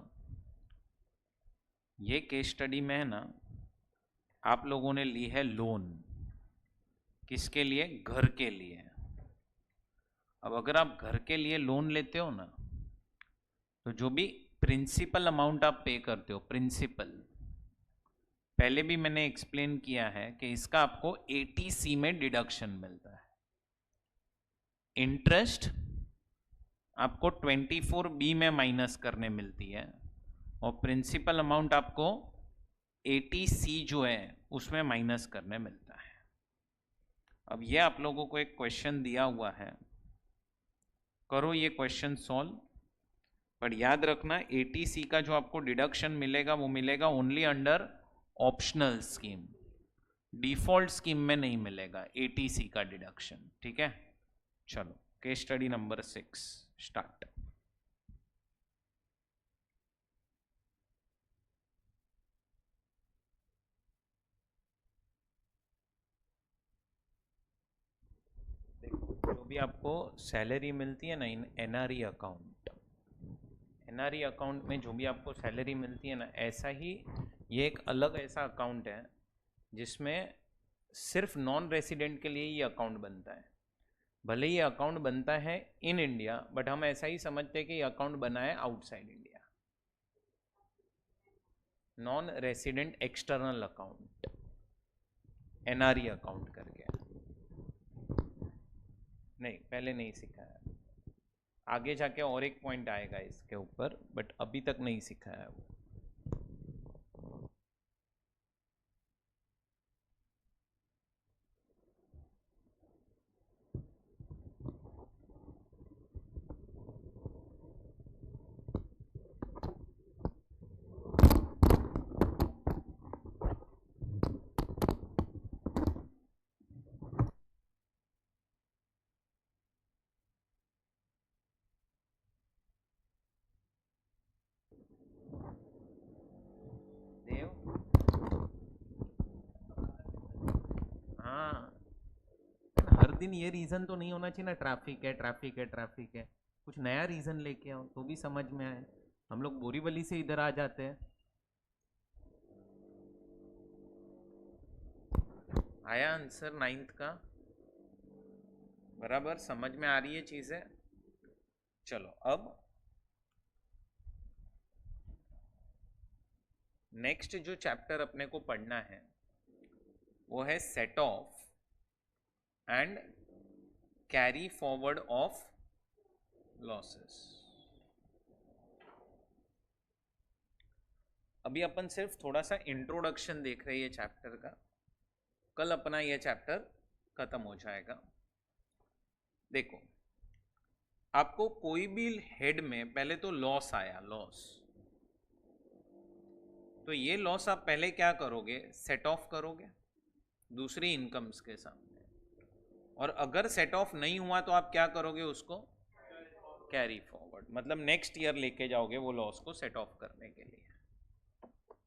ये केस स्टडी में है ना, आप लोगों ने ली है लोन, किसके लिए? घर के लिए। अब अगर आप घर के लिए लोन लेते हो ना, तो जो भी प्रिंसिपल अमाउंट आप पे करते हो, प्रिंसिपल, पहले भी मैंने एक्सप्लेन किया है कि इसका आपको एटीसी में डिडक्शन मिलता है। इंटरेस्ट आपको 24B में माइनस करने मिलती है, और प्रिंसिपल अमाउंट आपको एटीसी जो है उसमें माइनस करने मिलता है। अब ये आप लोगों को एक क्वेश्चन दिया हुआ है, करो ये क्वेश्चन सॉल्व। पर याद रखना, एटीसी का जो आपको डिडक्शन मिलेगा वो मिलेगा only under optional scheme, default scheme में नहीं मिलेगा एटीसी का डिडक्शन। ठीक है, चलो केस स्टडी नंबर 6 स्टार्ट। जो भी आपको सैलरी मिलती है ना इन एनआरई अकाउंट, एनआरई अकाउंट में जो भी आपको सैलरी मिलती है ना, ऐसा ही ये एक अलग ऐसा अकाउंट है जिसमें सिर्फ नॉन रेसिडेंट के लिए ये अकाउंट बनता है। भले ये अकाउंट बनता है इन इंडिया, बट हम ऐसा ही समझते हैं कि ये अकाउंट बना है outside India. Non resident external account, NRE account करके। नहीं, पहले नहीं सिखाया, आगे जाके और एक पॉइंट आएगा इसके ऊपर, बट अभी तक नहीं सिखाया वो। दिन ये रीजन तो नहीं होना चाहिए ना, ट्रैफिक है ट्रैफिक है ट्रैफिक है, कुछ नया रीजन लेके आओ तो भी समझ में आए। हम लोग बोरीवली से इधर आ जाते हैं। आया आंसर 9th का? बराबर समझ में आ रही है चीजें? चलो अब नेक्स्ट जो चैप्टर अपने को पढ़ना है वो है set off and carry forward of losses. अभी अपन सिर्फ थोड़ा सा इंट्रोडक्शन देख रहे हैं ये चैप्टर का, कल अपना ये चैप्टर खत्म हो जाएगा। देखो, आपको कोई भी हेड में पहले तो लॉस आया, लॉस, तो ये लॉस आप पहले क्या करोगे, सेट ऑफ करोगे दूसरी इनकम्स के सामने, और अगर सेट ऑफ नहीं हुआ तो आप क्या करोगे, उसको कैरी फॉरवर्ड, मतलब नेक्स्ट ईयर लेके जाओगे वो लॉस को सेट ऑफ करने के लिए।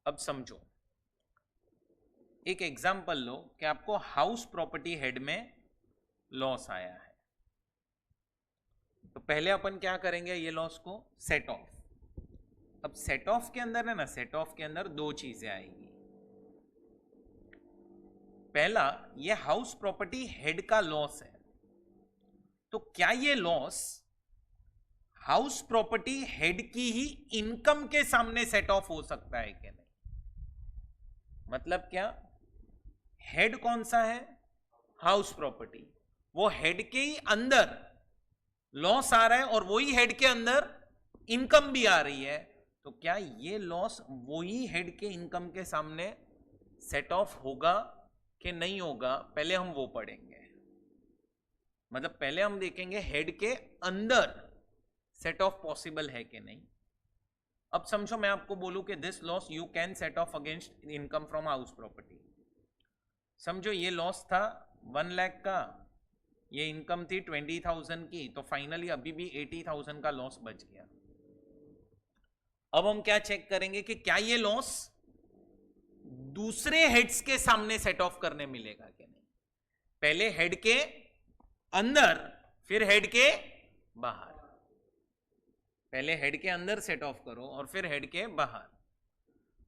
अब समझो, एक एग्जांपल लो कि आपको हाउस प्रॉपर्टी हेड में लॉस आया है, तो पहले अपन क्या करेंगे, ये लॉस को सेट ऑफ। अब सेट ऑफ के अंदर है ना, सेट ऑफ के अंदर दो चीजें आएंगी। पहला, ये हाउस प्रॉपर्टी हेड का लॉस है, तो क्या ये लॉस हाउस प्रॉपर्टी हेड की ही इनकम के सामने सेट ऑफ हो सकता है कि नहीं? मतलब क्या, हेड कौन सा है, हाउस प्रॉपर्टी, वो हेड के ही अंदर लॉस आ रहा है और वही हेड के अंदर इनकम भी आ रही है, तो क्या ये लॉस वही हेड के इनकम के सामने सेट ऑफ होगा कि नहीं होगा, पहले हम वो पढ़ेंगे। मतलब पहले हम देखेंगे हेड के अंदर सेट ऑफ पॉसिबल है कि नहीं। अब समझो मैं आपको बोलूं कि this loss you can set of against income from house property. समझो ये लॉस था 1 लाख का, ये इनकम थी 20,000 की, तो फाइनली अभी भी 80,000 का लॉस बच गया। अब हम क्या चेक करेंगे कि क्या ये लॉस दूसरे हेड्स के सामने सेट ऑफ करने मिलेगा कि नहीं। पहले हेड के अंदर, फिर हेड के बाहर, पहले हेड के अंदर सेट ऑफ करो और फिर हेड के बाहर।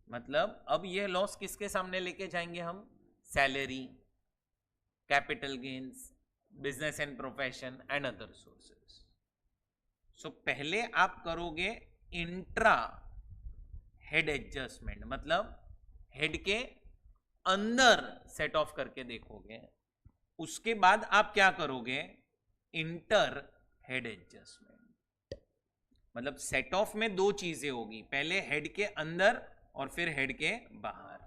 मतलब अब यह लॉस किसके सामने लेके जाएंगे हम, salary, capital gains, business and profession and other sources. So पहले आप करोगे इंट्रा हेड एडजस्टमेंट, मतलब हेड के अंदर सेट ऑफ करके देखोगे, उसके बाद आप क्या करोगे, इंटर हेड एडजस्टमेंट। मतलब सेट ऑफ में दो चीजें होगी, पहले हेड के अंदर और फिर हेड के बाहर।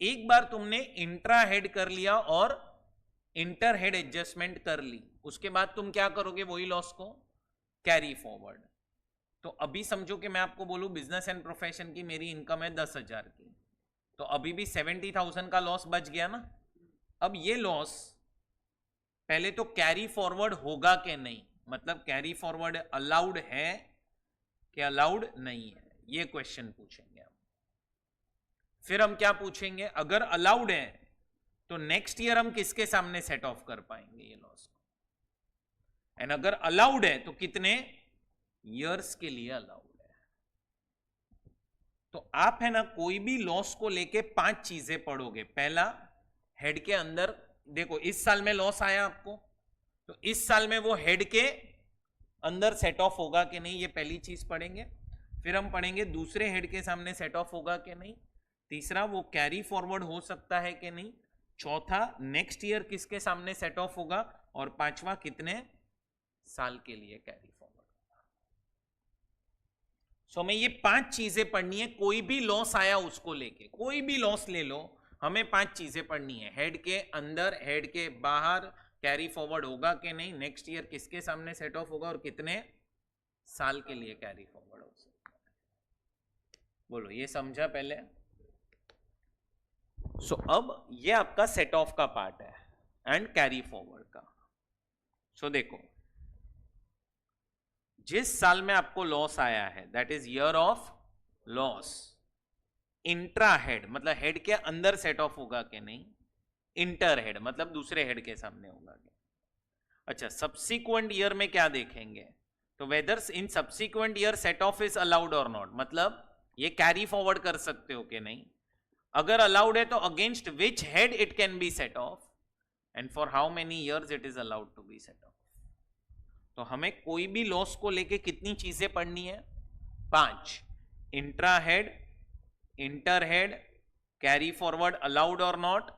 एक बार तुमने इंट्रा हेड कर लिया और इंटर हेड एडजस्टमेंट कर ली, उसके बाद तुम क्या करोगे, वही लॉस को कैरी फॉरवर्ड। तो अभी समझो कि मैं आपको बोलूं बिजनेस एंड प्रोफेशन की मेरी इनकम है 10,000 की, तो अभी भी 70,000 का लॉस बच गया ना। अब ये लॉस पहले तो कैरी फॉरवर्ड होगा कि नहीं, मतलब कैरी फॉरवर्ड अलाउड है कि अलाउड नहीं है, ये क्वेश्चन पूछेंगे हम। फिर हम क्या पूछेंगे, अगर अलाउड है तो नेक्स्ट ईयर हम किसके सामने सेट ऑफ कर पाएंगे ये लॉस को, एंड अगर अलाउड है तो कितने ईयर्स के लिए अलाउड है। तो आप है ना कोई भी लॉस को लेके 5 चीजें पढ़ोगे। पहला, हेड के अंदर, देखो इस साल में लॉस आया आपको, तो इस साल में वो हेड के अंदर सेट ऑफ होगा कि नहीं, ये पहली चीज पढ़ेंगे। फिर हम पढ़ेंगे दूसरे हेड के सामने सेट ऑफ होगा कि नहीं। तीसरा, वो कैरी फॉरवर्ड हो सकता है कि नहीं। चौथा, नेक्स्ट ईयर किसके सामने सेट ऑफ होगा। और पांचवा, कितने साल के लिए कैरी फॉरवर्ड। सो हमें ये 5 चीजें पढ़नी है, कोई भी लॉस आया उसको लेके, कोई भी लॉस ले लो, हमें 5 चीजें पढ़नी है। हेड के अंदर, हेड के बाहर, कैरी फॉरवर्ड होगा कि नहीं, नेक्स्ट ईयर किसके सामने सेट ऑफ होगा और कितने साल के लिए कैरी फॉरवर्ड हो सकता है। बोलो, ये समझा पहले। सो अब ये आपका सेट ऑफ का पार्ट है एंड कैरी फॉरवर्ड का। सो देखो, जिस साल में आपको लॉस आया है that is year of loss, intra head मतलब हेड के अंदर सेट ऑफ होगा कि नहीं, इंटर हेड मतलब दूसरे हेड के सामने होगा गेन। अच्छा, सब्सिक्वेंट ईयर में क्या देखेंगे, तो whether in subsequent year set off is allowed और नॉट, मतलब ये कैरी फॉरवर्ड कर सकते हो कि नहीं। अगर अलाउड है तो against which head it can be set off and for how many years it is allowed to be set off. तो हमें कोई भी लॉस को लेके कितनी चीजें पढ़नी है, 5, intra head, inter head, carry forward allowed और not,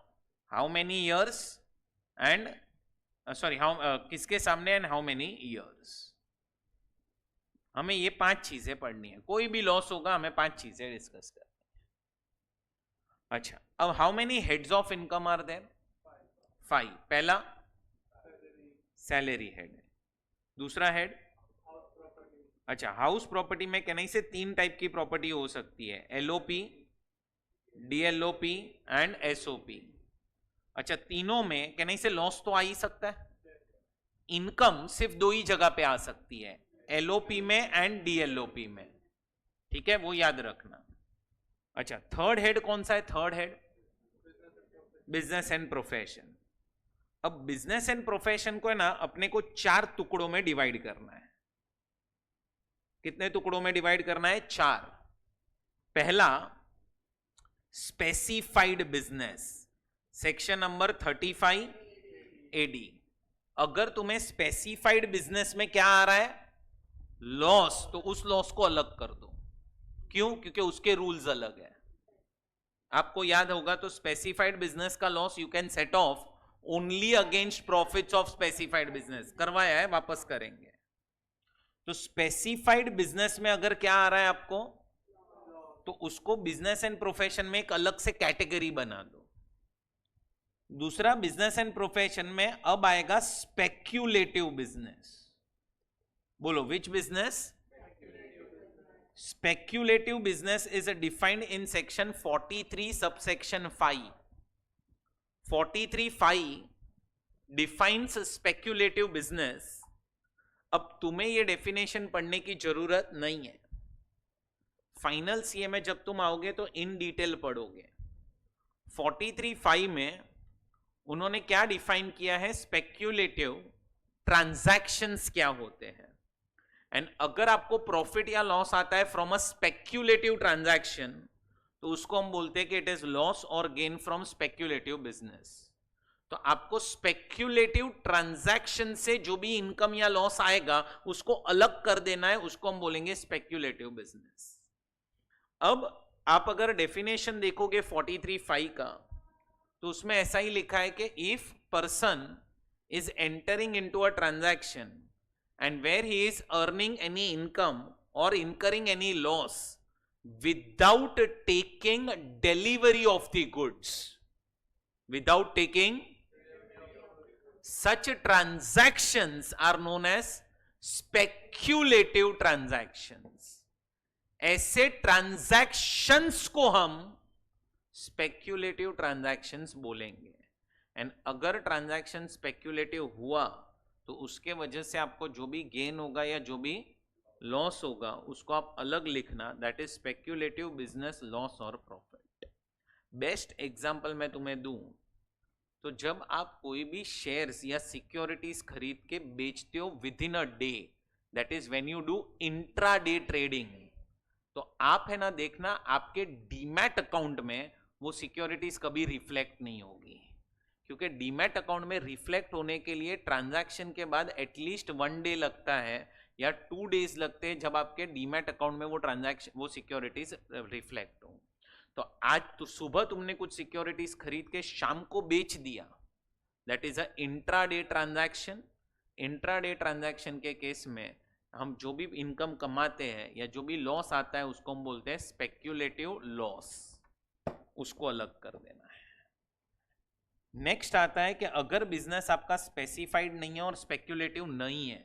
how many years and sorry how किसके सामने एंड हाउ मेनी इयर्स। हमें ये 5 चीजें पढ़नी है, कोई भी लॉस होगा हमें 5 चीजें डिस्कस करनी है। अच्छा, अब how many heads of income are there, 5। पहला सैलरी हेड है, दूसरा हेड, अच्छा हाउस प्रॉपर्टी में कहने से 3 टाइप की प्रॉपर्टी हो सकती है, एलओपी, डीएलओपी एंड एसओपी। अच्छा, तीनों में कहने से लॉस तो आ ही सकता है, इनकम सिर्फ 2 ही जगह पे आ सकती है, एलओपी में एंड डीएलओपी में, ठीक है, वो याद रखना। अच्छा, थर्ड हेड कौन सा है, third head business and profession. अब बिजनेस एंड प्रोफेशन को है ना अपने को 4 टुकड़ों में डिवाइड करना है। कितने टुकड़ों में डिवाइड करना है, 4। पहला specified business, section number 35 AD. अगर तुम्हें स्पेसिफाइड बिजनेस में क्या आ रहा है, लॉस, तो उस लॉस को अलग कर दो। क्यों, क्योंकि उसके रूल्स अलग है। आपको याद होगा तो स्पेसिफाइड बिजनेस का loss you can set of only against profits of specified business, करवाया है, वापस करेंगे। तो स्पेसिफाइड बिजनेस में अगर क्या आ रहा है आपको, तो उसको बिजनेस एंड प्रोफेशन में एक अलग से कैटेगरी बना दो। दूसरा, बिजनेस एंड प्रोफेशन में अब आएगा स्पेक्यूलेटिव बिजनेस। बोलो, which business, speculative business is defined in section 43 subsection 5. 43(5) defines speculative business. अब तुम्हें ये डेफिनेशन पढ़ने की जरूरत नहीं है, फाइनल सीए में जब तुम आओगे तो इन डिटेल पढ़ोगे। 43(5) में उन्होंने क्या डिफाइन किया है, स्पेक्यूलेटिव ट्रांजैक्शंस क्या होते हैं। एंड अगर आपको प्रॉफिट या लॉस आता है फ्रॉम अ स्पेक्यूलेटिव ट्रांजैक्शन, तो उसको हम बोलते हैं कि इट इज लॉस और गेन फ्रॉम स्पेक्यूलेटिव बिजनेस। तो आपको स्पेक्यूलेटिव ट्रांजैक्शन से जो भी इनकम या लॉस आएगा उसको अलग कर देना है, उसको हम बोलेंगे स्पेक्यूलेटिव बिजनेस। अब आप अगर डेफिनेशन देखोगे 43(5) का, तो उसमें ऐसा ही लिखा है कि if person is entering into a transaction and where he is earning any income or incurring any loss without taking delivery of the goods, without taking, such transactions are known as speculative transactions. ऐसे transactions को हम speculative transactions बोलेंगे। And अगर transaction speculative हुआ तो उसके वजह से आपको जो भी गेन होगा या जो भी लॉस होगा उसको आप अलग लिखना, that is speculative business loss और प्रॉफिट। बेस्ट एग्जांपल मैं तुम्हें दूं तो जब आप कोई भी शेयर्स या सिक्योरिटीज खरीद के बेचते हो with in a day, that is when you do intra day trading, तो आप है ना देखना आपके डीमैट अकाउंट में वो सिक्योरिटीज कभी रिफ्लेक्ट नहीं होगी, क्योंकि डीमैट अकाउंट में रिफ्लेक्ट होने के लिए ट्रांजैक्शन के बाद एटलीस्ट 1 डे लगता है या 2 डेज लगते हैं जब आपके डीमैट अकाउंट में वो ट्रांजैक्शन वो सिक्योरिटीज रिफ्लेक्ट हो। तो आज तो सुबह तुमने कुछ सिक्योरिटीज खरीद के शाम को बेच दिया, that is a intraday transaction. Intraday transaction के केस में हम जो भी इनकम कमाते हैं या जो भी लॉस आता है उसको हम बोलते हैं स्पेक्यूलेटिव लॉस, उसको अलग कर देना है। नेक्स्ट आता है कि अगर बिजनेस आपका स्पेसिफाइड नहीं है और स्पेक्यूलेटिव नहीं है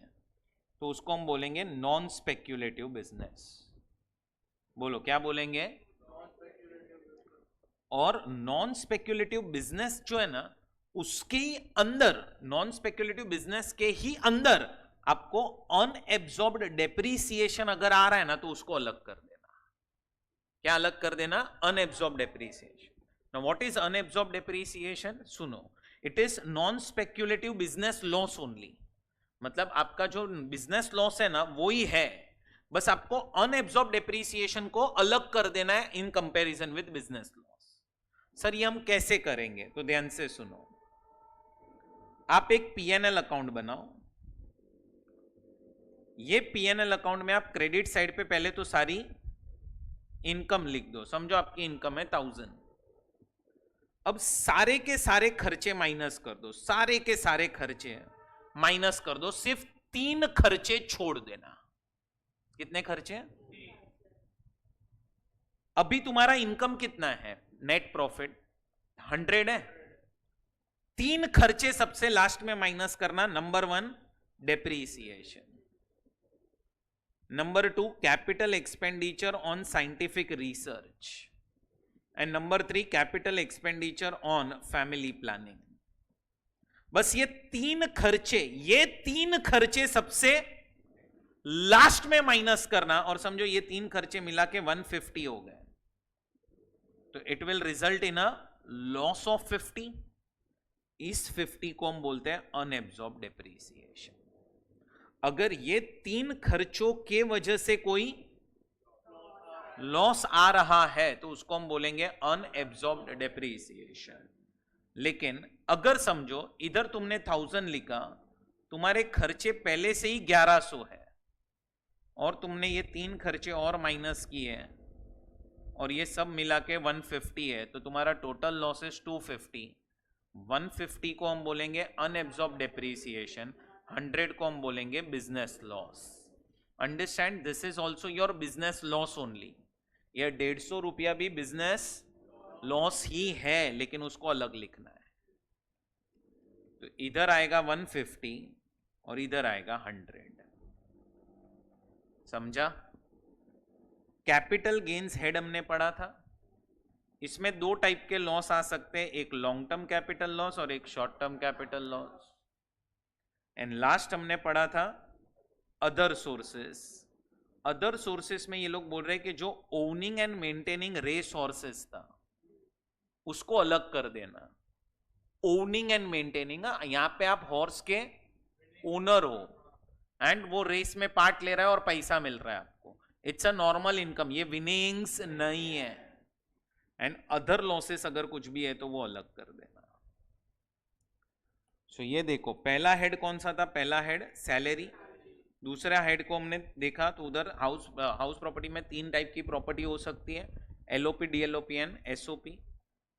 तो उसको हम बोलेंगे नॉन स्पेक्यूलेटिव बिजनेस। बोलो क्या बोलेंगे, और नॉन स्पेक्यूलेटिव बिजनेस जो है ना उसके अंदर, नॉन स्पेक्यूलेटिव बिजनेस के ही अंदर आपको अनएब्सॉर्ब्ड डेप्रीसिएशन अगर आ रहा है ना तो उसको अलग कर देना। क्या अलग कर देना, unabsorbed depreciation. Now what is unabsorbed depreciation? सुनो, it is non-speculative business loss only. मतलब आपका जो बिजनेस लॉस है ना वो ही है, बस आपको अनएब्सॉर्ब डेप्रीसिएशन को अलग कर देना है in comparison with business loss. Sir ये हम कैसे करेंगे? तो ध्यान से सुनो. आप एक पीएनएल अकाउंट बनाओ. ये पीएनएल अकाउंट में आप क्रेडिट साइड पे पहले तो सारी इनकम लिख दो. समझो आपकी इनकम है 1000. अब सारे के सारे खर्चे माइनस कर दो. सारे के सारे खर्चे माइनस कर दो. सिर्फ 3 खर्चे छोड़ देना. कितने खर्चे? अभी तुम्हारा इनकम कितना है? नेट प्रॉफिट 100 है. 3 खर्चे सबसे लास्ट में माइनस करना. Number 1 depreciation, number 2 capital expenditure on scientific research, and number 3 capital expenditure on family planning. बस ये 3 खर्चे सबसे लास्ट में माइनस करना. और समझो ये 3 खर्चे मिला के 150 हो गए, तो it will result in a loss of 50. इस 50 को हम बोलते हैं अनएब्सॉर्ब डेप्रीसिएशन. अगर ये 3 खर्चों के वजह से कोई लॉस आ रहा है तो उसको हम बोलेंगे अनएब्सॉर्ब्ड डेप्रीसिएशन. लेकिन अगर समझो इधर तुमने 1000 लिखा, तुम्हारे खर्चे पहले से ही 1100 है और तुमने ये 3 खर्चे और माइनस किए हैं और ये सब मिला के 150 है, तो तुम्हारा टोटल लॉस इज 250. 150 को हम बोलेंगे अनएब्सॉर्ब डेप्रीसिएशन, 100 को हम बोलेंगे business loss. Understand, this is also your business loss only. यह 150 रुपया भी बिजनेस लॉस ही है, लेकिन उसको अलग लिखना है. तो इधर आएगा 150 और इधर आएगा 100. समझा? कैपिटल गेन्स हेड हमने पढ़ा था. इसमें 2 टाइप के लॉस आ सकते हैं, एक लॉन्ग टर्म कैपिटल लॉस और एक short term capital loss. And last हमने पढ़ा था अदर सोर्सेस. अदर सोर्सेस में ये लोग बोल रहे हैं कि जो ओनिंग एंड मेंटेनिंग रेसोर्सेस था उसको अलग कर देना. ओनिंग एंड मेंटेनिंग, यहां पे आप हॉर्स के ओनर हो एंड वो रेस में पार्ट ले रहा है और पैसा मिल रहा है आपको. इट्स अ नॉर्मल इनकम, ये विनिंग्स नहीं है. एंड अदर लॉसेस अगर कुछ भी है तो वो अलग कर देना. सो ये देखो, पहला हेड कौन सा था? पहला हेड सैलरी. दूसरा हेड को हमने देखा तो उधर हाउस प्रॉपर्टी में 3 टाइप की प्रॉपर्टी हो सकती है, LOP, DLOP and SOP.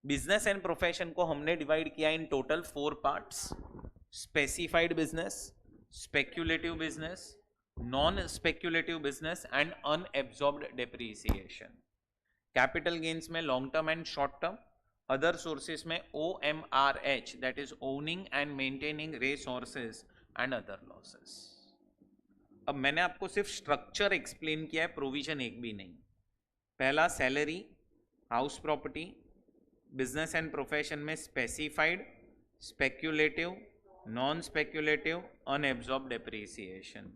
Business and profession को हमने डिवाइड किया in total 4 parts: specified business, speculative business, non speculative business and unabsorbed depreciation. Capital gains में long term and short term. Other sources में OMRH, that is owning and maintaining resources and other losses. अब मैंने आपको सिर्फ structure explain किया है, provision एक भी नहीं. पहला salary, house property. Business and profession में specified, speculative, non speculative, unabsorb depreciation.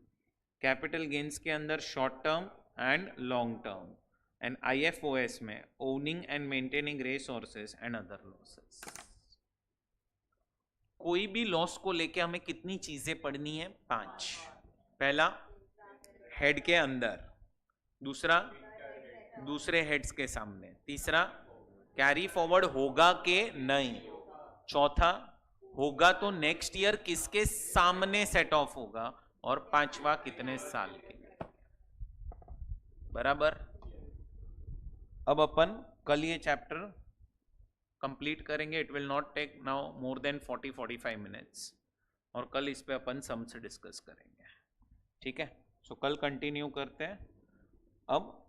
Capital gains के अंदर short term and long term. And IFOS में owning and maintaining resources and other losses. कोई भी लॉस को लेके हमें कितनी चीजें पढ़नी है? 5. पहला हेड के अंदर, दूसरा दूसरे हेड्स के सामने, तीसरा कैरी फॉरवर्ड होगा कि नहीं, चौथा होगा तो नेक्स्ट ईयर किसके सामने सेट ऑफ होगा, और पांचवा कितने साल के लिए. बराबर. अब अपन कल ये चैप्टर कंप्लीट करेंगे. It will not take now more than 40-45 minutes, और कल इस पे अपन सम्स डिस्कस करेंगे. ठीक है? सो कल कंटिन्यू करते हैं. अब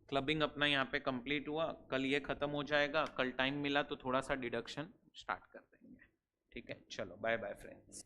क्लबिंग अपना यहाँ पे कंप्लीट हुआ, कल ये खत्म हो जाएगा. कल टाइम मिला तो थोड़ा सा डिडक्शन स्टार्ट कर देंगे. ठीक है? चलो, बाय बाय फ्रेंड्स.